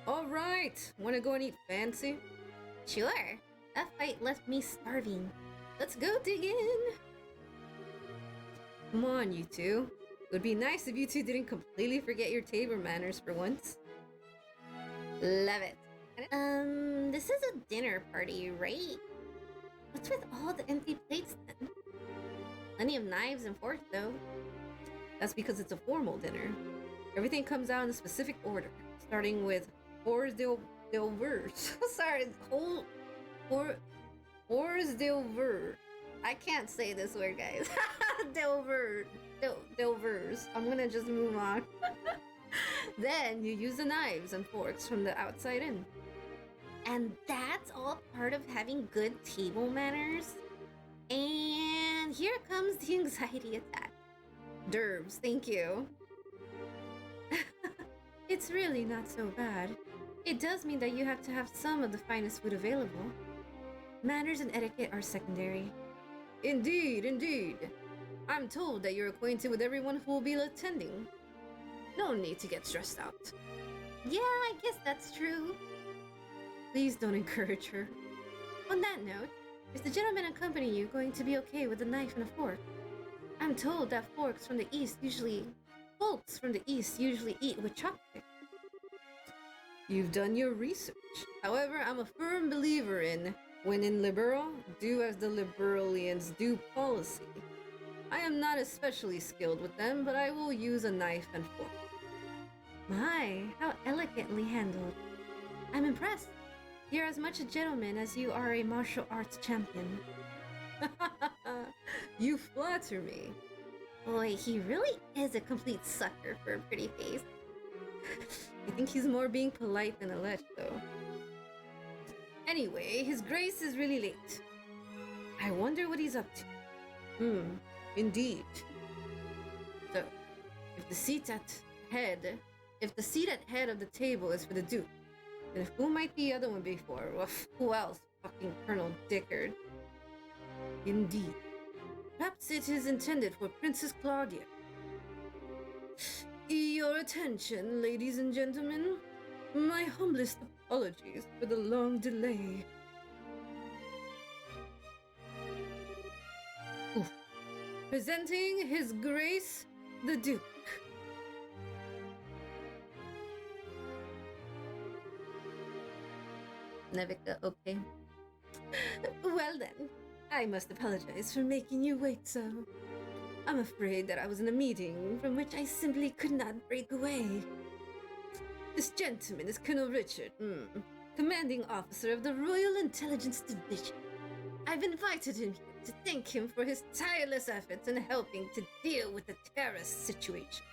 All right. Want to go and eat fancy? Sure. That fight left me starving. Let's go dig in. Come on, you two. It would be nice if you two didn't completely forget your table manners for once. Love it. This is a dinner party, right? What's with all the empty plates then? Plenty of knives and forks, though. That's because it's a formal dinner. Everything comes out in a specific order, starting with hors d'oeuvres. Sorry, hors d'oeuvres. I can't say this word, guys. D'oeuvres. I'm gonna just move on. Then you use the knives and forks from the outside in. And that's all part of having good table manners? And here comes the anxiety attack. Derbs, thank you. It's really not so bad. It does mean that you have to have some of the finest food available. Manners and etiquette are secondary. Indeed, indeed. I'm told that you're acquainted with everyone who will be attending. No need to get stressed out. Yeah, I guess that's true. Please don't encourage her. On that note, is the gentleman accompanying you going to be okay with a knife and a fork? I'm told that folks from the east usually eat with chopsticks. You've done your research. However, I'm a firm believer in when in liberal, do as the liberalians do policy. I am not especially skilled with them, but I will use a knife and fork. My, how elegantly handled. I'm impressed. You're as much a gentleman as you are a martial arts champion. You flatter me. Boy, he really is a complete sucker for a pretty face. I think he's more being polite than alleged, though. Anyway, His Grace is really late. I wonder what he's up to. Indeed. So, if the seat at head of the table is for the Duke, then who might the other one be for? Well, who else? Fucking Colonel Dickard. Indeed. Perhaps it is intended for Princess Claudia. Your attention, ladies and gentlemen. My humblest apologies for the long delay. Oof. Presenting His Grace the Duke. Nevyka, okay. Well then, I must apologize for making you wait so. I'm afraid that I was in a meeting from which I simply could not break away. This gentleman is Colonel Richard, commanding officer of the Royal Intelligence Division. I've invited him here to thank him for his tireless efforts in helping to deal with the terrorist situation.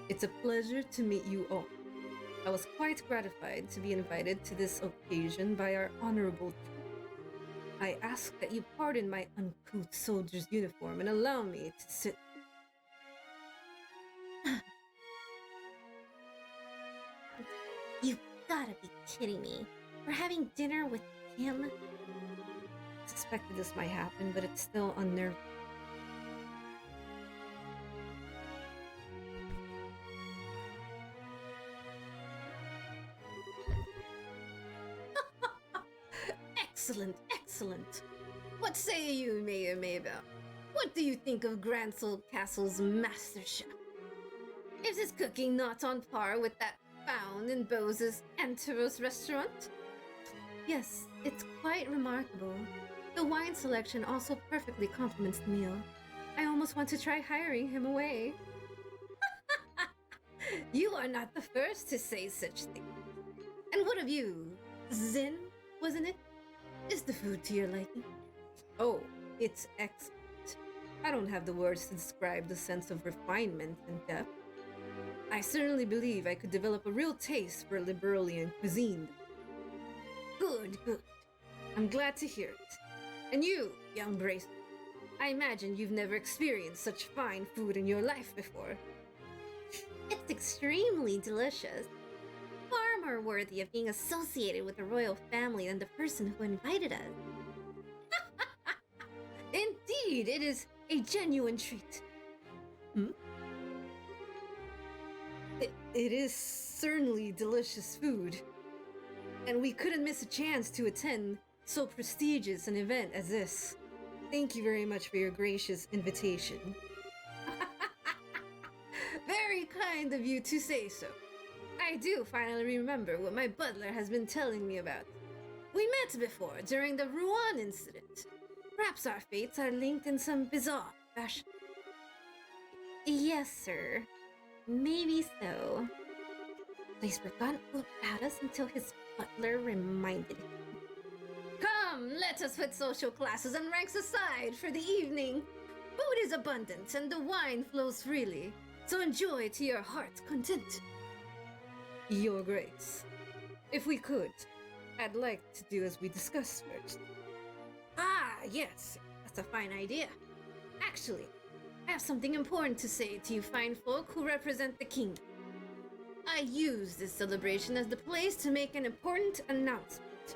It's a pleasure to meet you all. I was quite gratified to be invited to this occasion by our honorable king. I ask that you pardon my uncouth soldier's uniform and allow me to sit. You've gotta be kidding me. We're having dinner with him? I suspected this might happen, but it's still unnerving. Excellent, excellent. What say you, Mayor Maybell? What do you think of Gransel Castle's master chef? Is his cooking not on par with that found in Bose's Anteros restaurant? Yes, it's quite remarkable. The wine selection also perfectly complements the meal. I almost want to try hiring him away. You are not the first to say such things. And what of you? Zin, wasn't it? Is the food to your liking? Oh, it's excellent. I don't have the words to describe the sense of refinement and depth. I certainly believe I could develop a real taste for Liberalian cuisine. Good, good. I'm glad to hear it. And you, young Brace, I imagine you've never experienced such fine food in your life before. It's extremely delicious. Far more worthy of being associated with the royal family than the person who invited us. Indeed, it is a genuine treat. It is certainly delicious food. And we couldn't miss a chance to attend so prestigious an event as this. Thank you very much for your gracious invitation. Very kind of you to say so. I do finally remember what my butler has been telling me about. We met before during the Rouen incident. Perhaps our fates are linked in some bizarre fashion. Yes, sir. Maybe so. He's forgotten all about us until his butler reminded him. Come, let us put social classes and ranks aside for the evening. Food is abundant and the wine flows freely, so enjoy to your heart's content. Your Grace, if we could, I'd like to do as we discussed first. Ah, yes, that's a fine idea. Actually, I have something important to say to you fine folk who represent the kingdom. I use this celebration as the place to make an important announcement.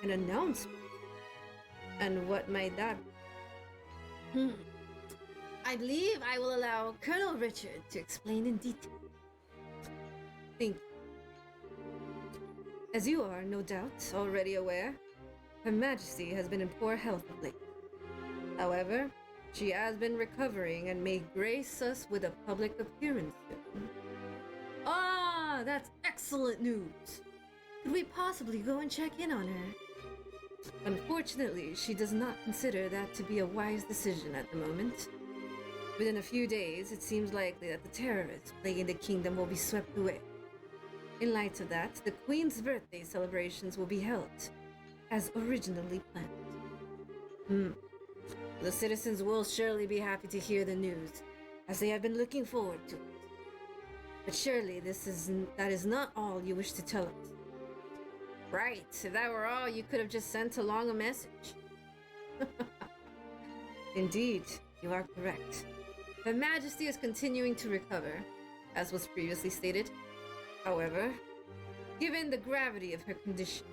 An announcement? And what might that be? I believe I will allow Colonel Richard to explain in detail. Thank you. As you are, no doubt, already aware, Her Majesty has been in poor health of late. However, she has been recovering and may grace us with a public appearance soon. Ah, that's excellent news! Could we possibly go and check in on her? Unfortunately, she does not consider that to be a wise decision at the moment. Within a few days, it seems likely that the terrorists plaguing the kingdom will be swept away. In light of that, the Queen's birthday celebrations will be held, as originally planned. The citizens will surely be happy to hear the news, as they have been looking forward to it. But surely that is not all you wish to tell us. Right, if that were all, you could have just sent along a message. Indeed, you are correct. Her Majesty is continuing to recover, as was previously stated. However, given the gravity of her condition,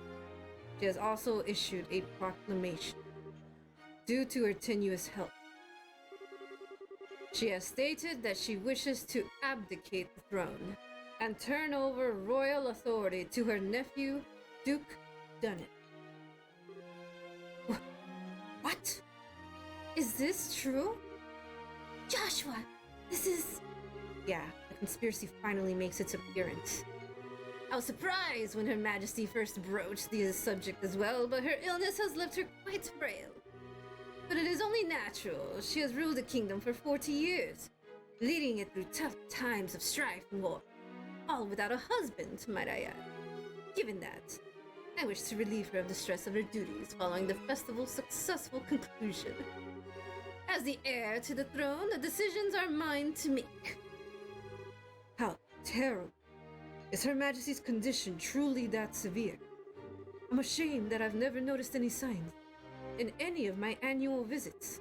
she has also issued a proclamation. Due to her tenuous health, she has stated that she wishes to abdicate the throne and turn over royal authority to her nephew, Duke Dunnet. What? Is this true? Joshua, this is... Yeah, the conspiracy finally makes its appearance. I was surprised when Her Majesty first broached the subject as well, but her illness has left her quite frail. But it is only natural. She has ruled the kingdom for 40 years, leading it through tough times of strife and war, all without a husband, might I add. Given that, I wish to relieve her of the stress of her duties following the festival's successful conclusion. As the heir to the throne, the decisions are mine to make. How terrible. Is Her Majesty's condition truly that severe? I'm ashamed that I've never noticed any signs in any of my annual visits.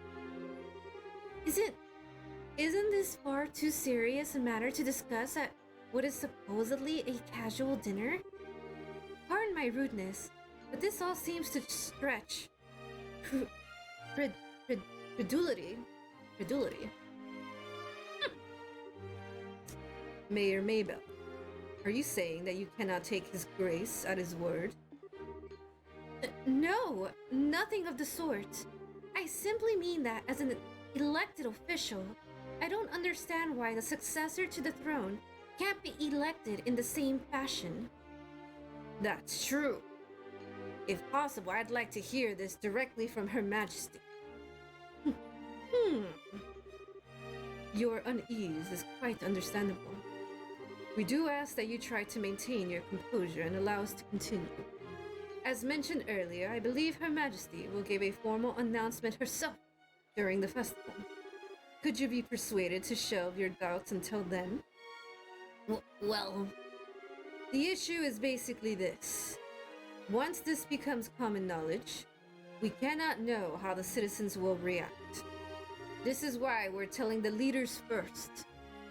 Isn't this far too serious a matter to discuss at what is supposedly a casual dinner? Pardon my rudeness, but this all seems to stretch Credulity. Mayor Maybell, are you saying that you cannot take His Grace at his word? No, nothing of the sort. I simply mean that as an elected official, I don't understand why the successor to the throne can't be elected in the same fashion. That's true. If possible, I'd like to hear this directly from Her Majesty. Your unease is quite understandable. We do ask that you try to maintain your composure and allow us to continue. As mentioned earlier, I believe Her Majesty will give a formal announcement herself during the festival. Could you be persuaded to shelve your doubts until then? Well, the issue is basically this. Once this becomes common knowledge, we cannot know how the citizens will react. This is why we're telling the leaders first,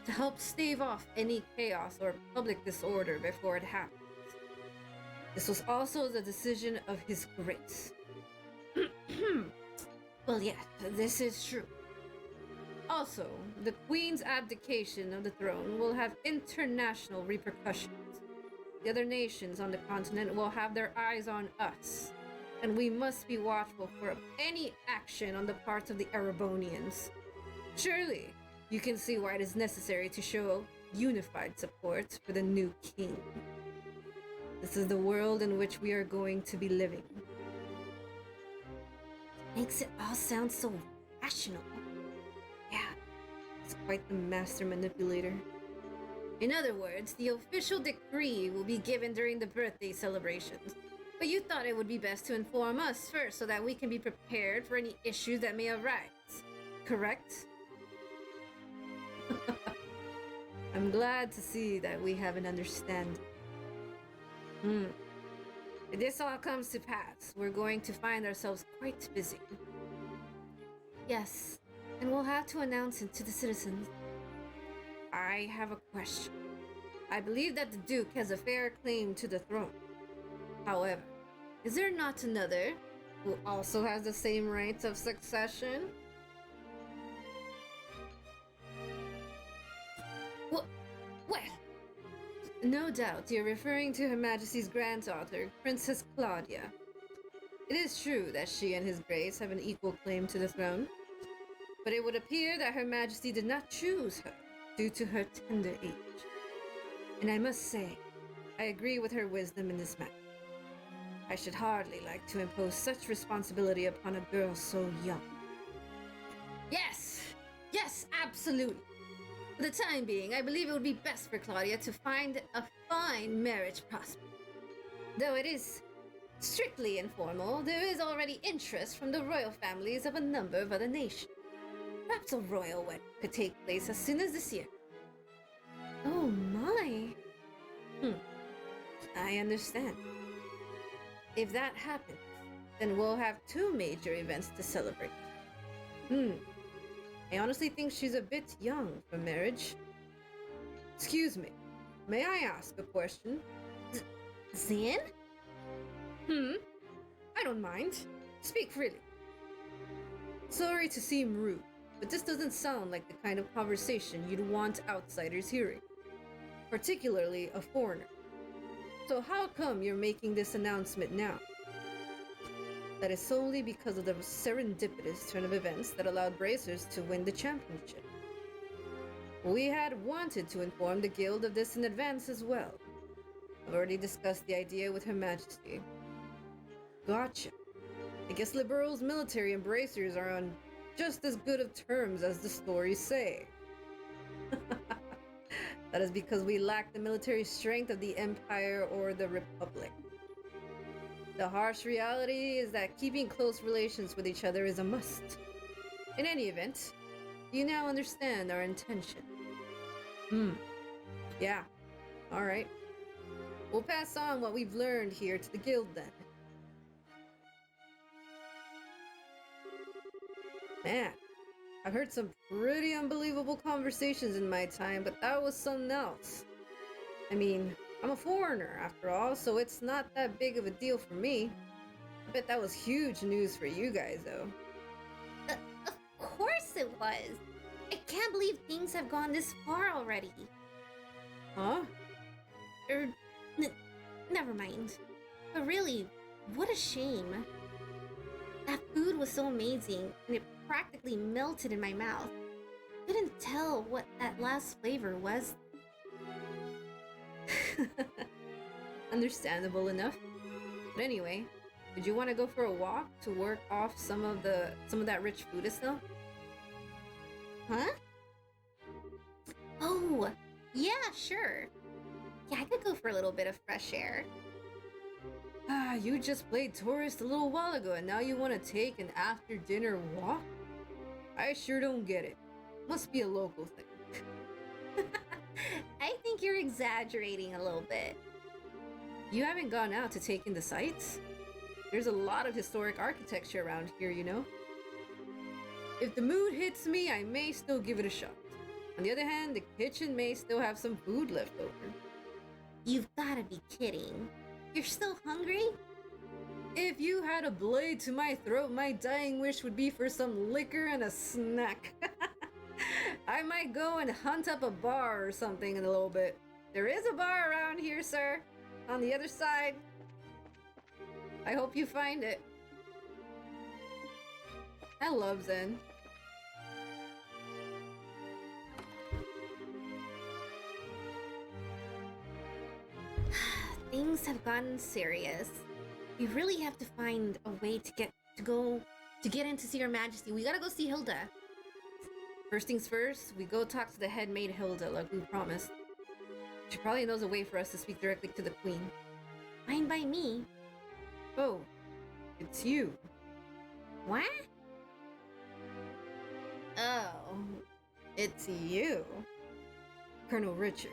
to help stave off any chaos or public disorder before it happens. This was also the decision of His Grace. Well, yeah, this is true. Also, the Queen's abdication of the throne will have international repercussions. The other nations on the continent will have their eyes on us, and we must be watchful for any action on the part of the Erebonians. Surely, you can see why it is necessary to show unified support for the new king. This is the world in which we are going to be living. Makes it all sound so rational. Yeah, he's quite the master manipulator. In other words, the official decree will be given during the birthday celebrations. But you thought it would be best to inform us first so that we can be prepared for any issues that may arise. Correct? I'm glad to see that we have an understanding. If this all comes to pass, we're going to find ourselves quite busy. Yes, and we'll have to announce it to the citizens. I have a question. I believe that the Duke has a fair claim to the throne. However, is there not another who also has the same rights of succession? Well, no doubt you're referring to Her Majesty's granddaughter, Princess Claudia. It is true that she and His Grace have an equal claim to the throne, but it would appear that Her Majesty did not choose her due to her tender age. And I must say, I agree with her wisdom in this matter. I should hardly like to impose such responsibility upon a girl so young. yes, Absolutely. For the time being, I believe it would be best for Claudia to find a fine marriage prospect. Though it is strictly informal, there is already interest from the royal families of a number of other nations. Perhaps a royal wedding could take place as soon as this year. Oh my. I understand. If that happens, then we'll have two major events to celebrate. I honestly think she's a bit young for marriage. Excuse me, may I ask a question? Zan? I don't mind. Speak freely. Sorry to seem rude, but this doesn't sound like the kind of conversation you'd want outsiders hearing, particularly a foreigner. So how come you're making this announcement now? That is solely because of the serendipitous turn of events that allowed Bracers to win the championship. We had wanted to inform the guild of this in advance as well. I've already discussed the idea with Her Majesty. Gotcha. I guess Liberal's military and Bracers are on just as good of terms as the stories say. That is because we lack the military strength of the Empire or the Republic. The harsh reality is that keeping close relations with each other is a must. In any event, you now understand our intention. Yeah. Alright. We'll pass on what we've learned here to the guild then. Man, I've heard some pretty unbelievable conversations in my time, but that was something else. I mean, I'm a foreigner after all, so it's not that big of a deal for me. I bet that was huge news for you guys, though. Of course it was. I can't believe things have gone this far already. Huh? Never mind. But really, what a shame. That food was so amazing, and it practically melted in my mouth. Couldn't tell what that last flavor was. Understandable enough. But anyway, did you want to go for a walk to work off some of that rich food still? Huh? Oh, yeah, sure. Yeah, I could go for a little bit of fresh air. Ah, you just played tourist a little while ago and now you want to take an after-dinner walk? I sure don't get it. Must be a local thing. I think you're exaggerating a little bit. You haven't gone out to take in the sights? There's a lot of historic architecture around here, you know? If the mood hits me, I may still give it a shot. On the other hand, the kitchen may still have some food left over. You've gotta be kidding. You're still hungry? If you had a blade to my throat, my dying wish would be for some liquor and a snack. I might go and hunt up a bar or something in a little bit. There is a bar around here, sir. On the other side. I hope you find it. I love Zen. Things have gotten serious. We really have to find a way to get in to see Her Majesty. We gotta go see Hilda. First things first, we go talk to the head maid Hilda like we promised. She probably knows a way for us to speak directly to the queen. Fine by me. Oh, it's you. What? Oh, it's you. Colonel Richard.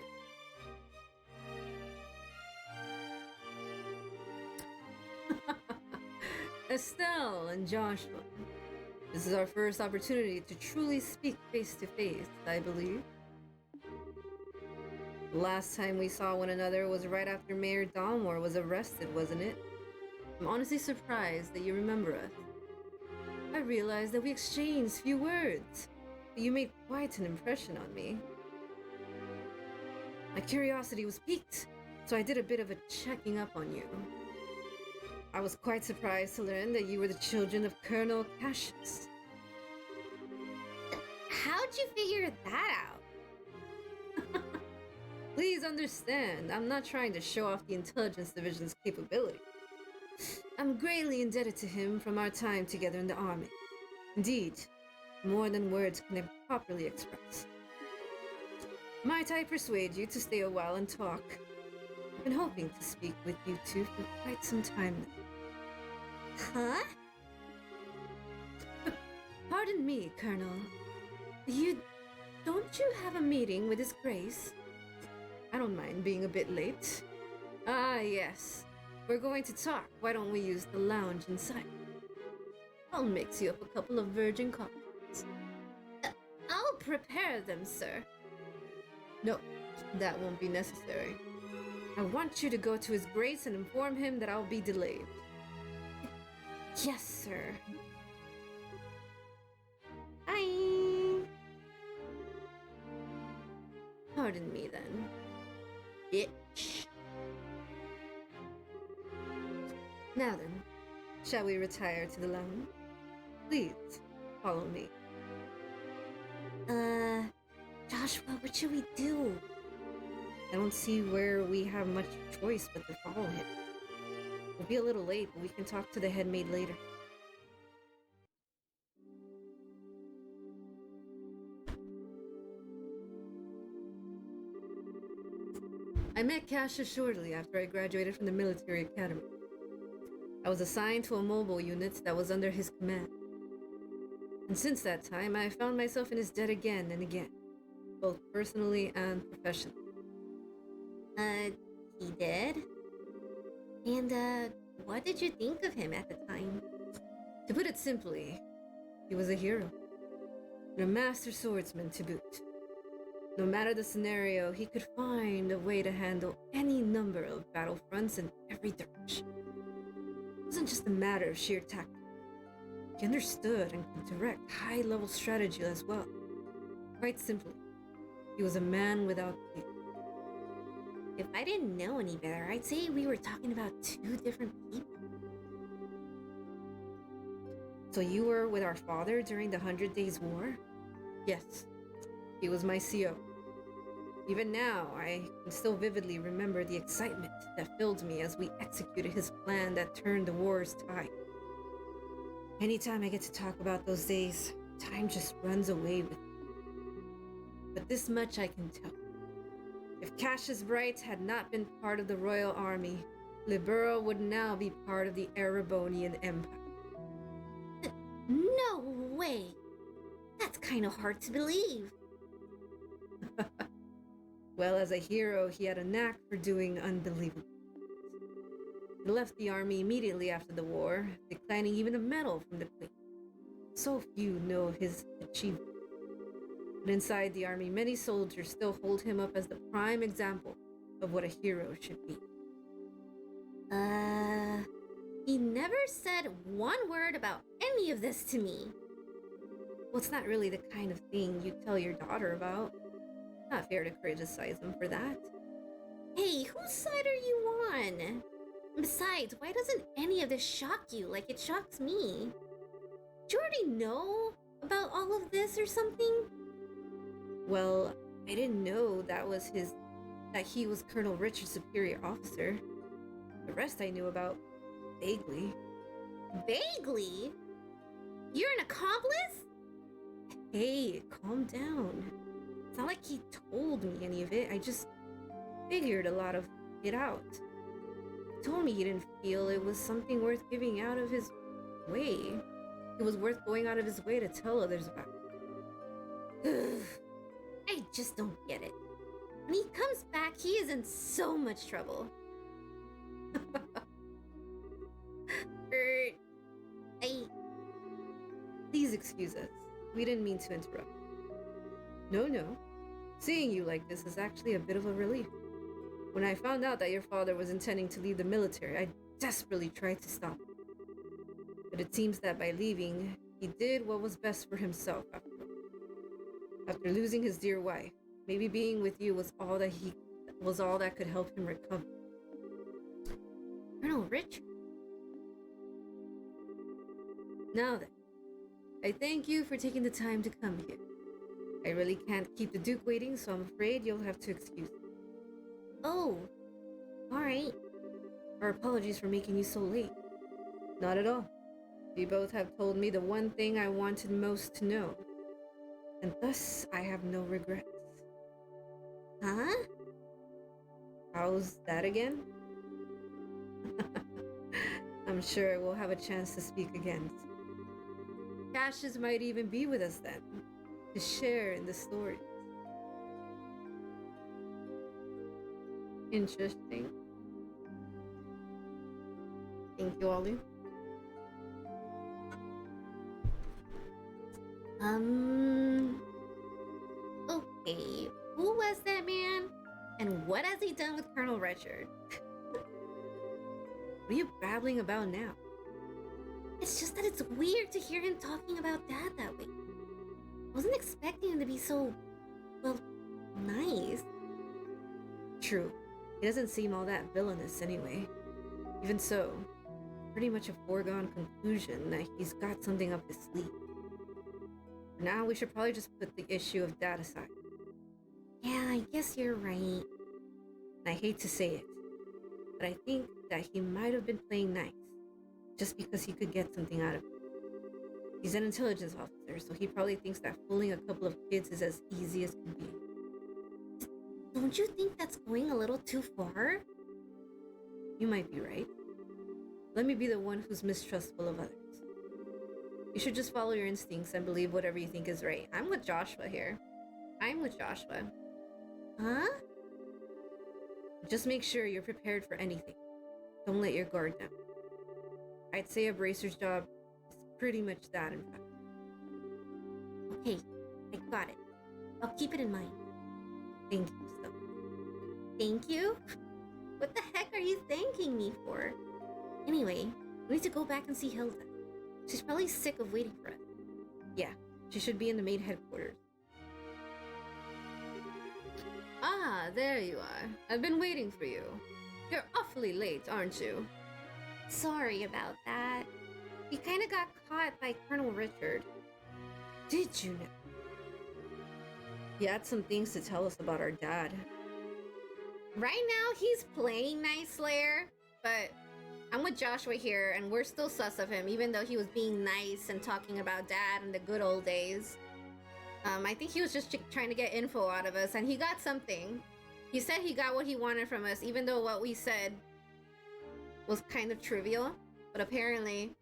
Estelle and Joshua. This is our first opportunity to truly speak face to face, I believe. Last time we saw one another was right after Mayor Dalmore was arrested, wasn't it? I'm honestly surprised that you remember us. I realized that we exchanged few words, but you made quite an impression on me. My curiosity was piqued, so I did a bit of a checking up on you. I was quite surprised to learn that you were the children of Colonel Cassius. How'd you figure that out? Please understand, I'm not trying to show off the Intelligence Division's capability. I'm greatly indebted to him from our time together in the army. Indeed, more than words can properly express. Might I persuade you to stay a while and talk? I've been hoping to speak with you two for quite some time now. Huh? Pardon me, Colonel. Don't you have a meeting with His Grace? I don't mind being a bit late. Ah, yes. We're going to talk. Why don't we use the lounge inside? I'll mix you up a couple of virgin cocktails. I'll prepare them, sir. No, that won't be necessary. I want you to go to His Grace and inform him that I'll be delayed. Yes, sir. Bye. Pardon me then. Bitch. Now then, shall we retire to the lounge? Please, follow me. Joshua, what should we do? I don't see where we have much choice but to follow him. We'll be a little late, but we can talk to the head maid later. I met Kasha shortly after I graduated from the military academy. I was assigned to a mobile unit that was under his command. And since that time, I found myself in his debt again and again, both personally and professionally. He did? And, what did you think of him at the time? To put it simply, he was a hero, and a master swordsman to boot. No matter the scenario, he could find a way to handle any number of battlefronts in every direction. It wasn't just a matter of sheer tactics. He understood and could direct high-level strategy as well. Quite simply, he was a man without fear. If I didn't know any better, I'd say we were talking about two different people. So you were with our father during the 100 Days War? Yes, he was my CO. Even now, I can still vividly remember the excitement that filled me as we executed his plan that turned the war's tide. Anytime I get to talk about those days, time just runs away with me. But this much I can tell. If Cassius Bright had not been part of the Royal Army, Libera would now be part of the Erebonian Empire. No way! That's kind of hard to believe. Well, as a hero, he had a knack for doing unbelievable things. He left the army immediately after the war, declining even a medal from the Queen. So few know of his achievement. But inside the army, many soldiers still hold him up as the prime example of what a hero should be. He never said one word about any of this to me. Well, it's not really the kind of thing you tell your daughter about. Not fair to criticize him for that. Hey, whose side are you on? Besides, why doesn't any of this shock you like it shocks me? Do you already know about all of this or something? Well, I didn't know that he was Colonel Richard's superior officer. The rest I knew about vaguely. Vaguely? You're an accomplice? Hey, calm down. It's not like he told me any of it. I just figured a lot of it out. He told me he didn't feel it was something worth giving out of his way. It was worth going out of his way to tell others about. I just don't get it. When he comes back, he is in so much trouble. Please excuse us. We didn't mean to interrupt. No. Seeing you like this is actually a bit of a relief. When I found out that your father was intending to leave the military, I desperately tried to stop him. But it seems that by leaving, he did what was best for himself after all. After losing his dear wife, maybe being with you was all that could help him recover. Colonel Richard? Now then, I thank you for taking the time to come here. I really can't keep the Duke waiting, so I'm afraid you'll have to excuse me. Oh, alright. Our apologies for making you so late. Not at all. You both have told me the one thing I wanted most to know. and thus I have no regrets. Huh? How's that again? I'm sure we'll have a chance to speak again. Cassius might even be with us then, to share in the story. Interesting. Thank you, Ollie. Okay. Who was that man? And what has he done with Colonel Richard? What are you babbling about now? It's just that it's weird to hear him talking about Dad that way. I wasn't expecting him to be so, well, nice. True. He doesn't seem all that villainous anyway. Even so, pretty much a foregone conclusion that he's got something up his sleeve. For now, we should probably just put the issue of Dad aside. Yeah, I guess you're right. And I hate to say it, but I think that he might have been playing nice, just because he could get something out of it. He's an intelligence officer, so he probably thinks that fooling a couple of kids is as easy as can be. Don't you think that's going a little too far? You might be right. Let me be the one who's mistrustful of others. You should just follow your instincts and believe whatever you think is right. I'm with Joshua here. I'm with Joshua. Huh? Just make sure you're prepared for anything. Don't let your guard down. I'd say a bracer's job is pretty much that, in fact. Okay, I got it. I'll keep it in mind. Thank you, Stella. Thank you? What the heck are you thanking me for? Anyway, we need to go back and see Hilda. She's probably sick of waiting for us. Yeah, she should be in the maid headquarters. Ah, there you are. I've been waiting for you. You're awfully late, aren't you? Sorry about that. We kind of got caught by Colonel Richard. Did you know? He had some things to tell us about our dad. Right now, he's playing nice, Slayer, but I'm with Joshua here, and we're still sus of him, even though he was being nice and talking about Dad in the good old days. I think he was just trying to get info out of us, and he got something. He said he got what he wanted from us, even though what we said was kind of trivial, but apparently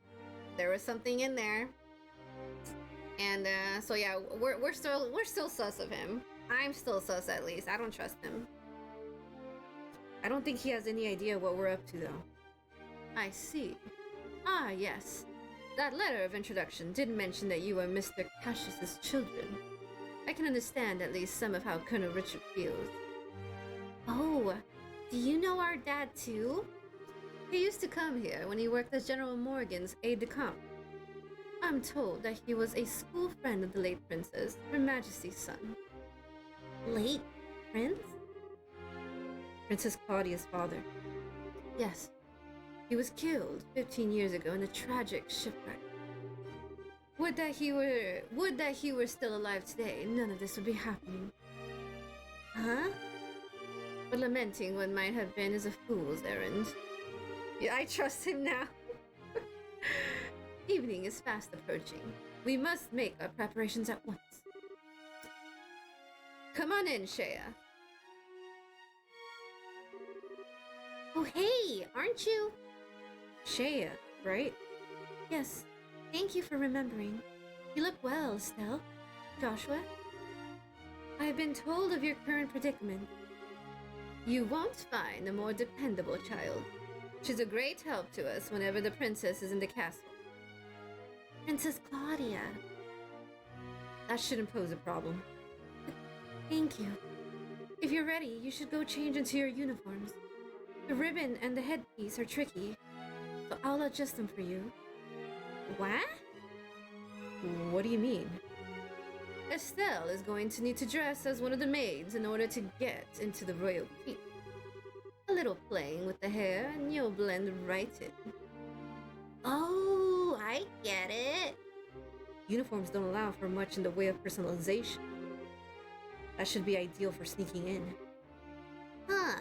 there was something in there. And so yeah, we're still sus of him. I'm still sus, at least. I don't trust him. I don't think he has any idea what we're up to, though. I see. Ah, yes. That letter of introduction did mention that you were Mr. Cassius's children. I can understand at least some of how Colonel Richard feels. Oh, do you know our dad too? He used to come here when he worked as General Morgan's aide-de-camp. I'm told that he was a school friend of the late princess, Her Majesty's son. Late prince? Princess Claudia's father. Yes. He was killed 15 years ago in a tragic shipwreck. Would that he were still alive today, none of this would be happening. Huh? But lamenting what might have been is a fool's errand. Yeah, I trust him now. Evening is fast approaching. We must make our preparations at once. Come on in, Shea. Oh, hey, aren't you? Shea, right? Yes. Thank you for remembering. You look well, Estelle. Joshua? I've been told of your current predicament. You won't find a more dependable child. She's a great help to us whenever the princess is in the castle. Princess Claudia. That shouldn't pose a problem. Thank you. If you're ready, you should go change into your uniforms. The ribbon and the headpiece are tricky, so I'll adjust them for you. What? What do you mean? Estelle is going to need to dress as one of the maids in order to get into the royal keep. A little playing with the hair and you'll blend right in. Oh, I get it. Uniforms don't allow for much in the way of personalization. That should be ideal for sneaking in. Huh.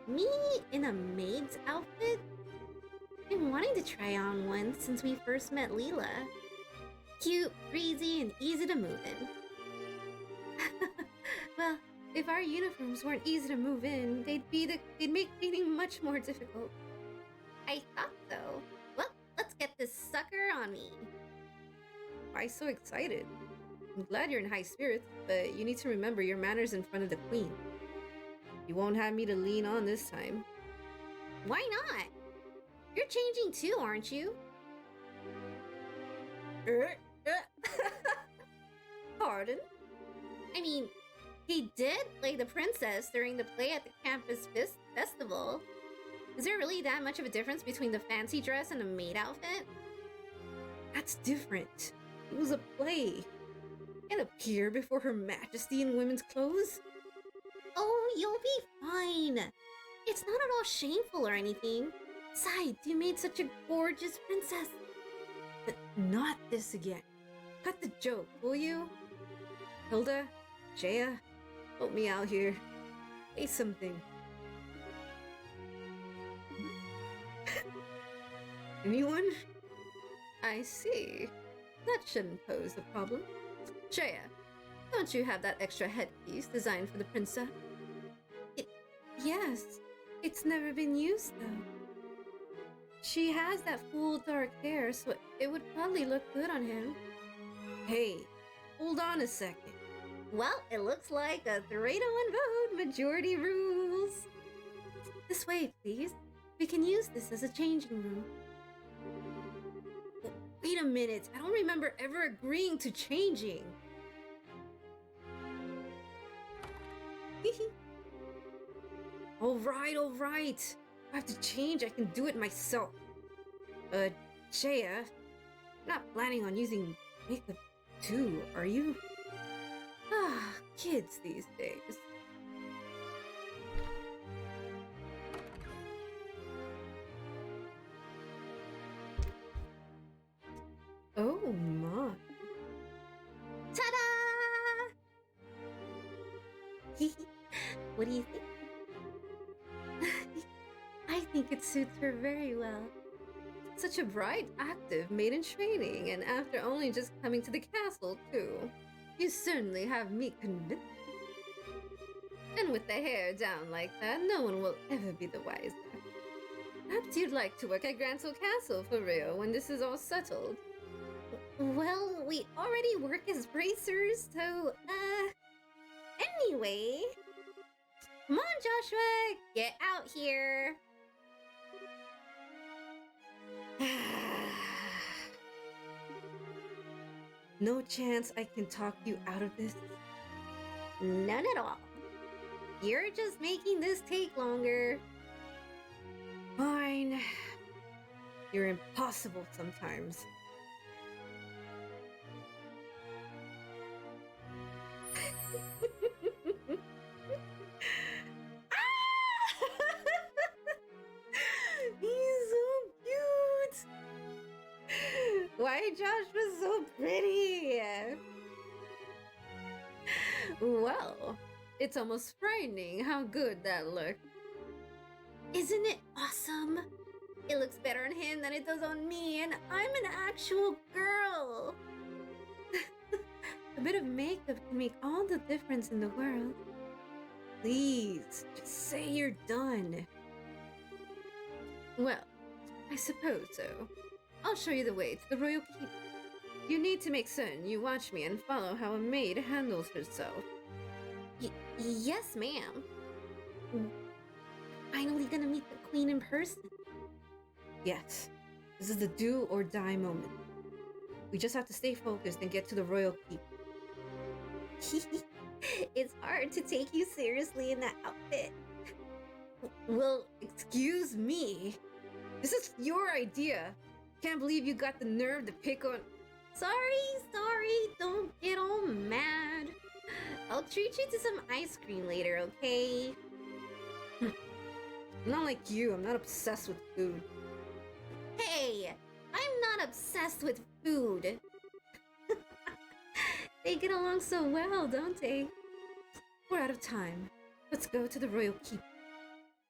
Me in a maid's outfit? I've been wanting to try on one since we first met Leela. Cute, breezy, and easy to move in. Well, if our uniforms weren't easy to move in, they'd make cleaning much more difficult. I thought so. Well, let's get this sucker on me. Why so excited? I'm glad you're in high spirits, but you need to remember your manners in front of the queen. You won't have me to lean on this time. Why not? You're changing too, aren't you? Pardon? I mean, he did play the princess during the play at the campus festival. Is there really that much of a difference between the fancy dress and the maid outfit? That's different. It was a play. And appear before Her Majesty in women's clothes? Oh, you'll be fine. It's not at all shameful or anything. Besides, you made such a gorgeous princess. But not this again. Cut the joke, will you? Hilda, Jaya, help me out here. Say something. Anyone? I see. That shouldn't pose a problem. Jaya, don't you have that extra headpiece designed for the princess? Yes, it's never been used though. She has that full dark hair, so it would probably look good on him. Hey, hold on a second. Well, it looks like a 3-to-1 vote. Majority rules. This way, please. We can use this as a changing room. Wait a minute, I don't remember ever agreeing to changing. All right. If I have to change, I can do it myself. Jaya, not planning on using makeup too, are you? Ah, kids these days. Oh my. Ta-da! What do you think? I think it suits her very well. Such a bright, active maid in training, and after only just coming to the castle, too. You certainly have me convinced. And with the hair down like that, no one will ever be the wiser. Perhaps you'd like to work at Gransel Castle for real when this is all settled. Well, we already work as bracers, so, anyway. Come on, Joshua, get out here. No chance I can talk you out of this? None at all. You're just making this take longer. Fine. You're impossible sometimes. He's so cute. Why Josh was so pretty? Well, it's almost frightening how good that looked. Isn't it awesome? It looks better on him than it does on me, and I'm an actual girl. A bit of makeup can make all the difference in the world. Please, just say you're done. Well, I suppose so. I'll show you the way to the royal keep. You need to make certain you watch me and follow how a maid handles herself. Yes, ma'am. Finally gonna meet the queen in person. Yes, this is the do or die moment. We just have to stay focused and get to the royal keep. It's hard to take you seriously in that outfit. Well, excuse me. This is your idea. Can't believe you got the nerve to pick on... Sorry, don't get all mad. I'll treat you to some ice cream later, okay? Not like you, I'm not obsessed with food. Hey, I'm not obsessed with food. They get along so well, don't they? We're out of time. Let's go to the royal keep.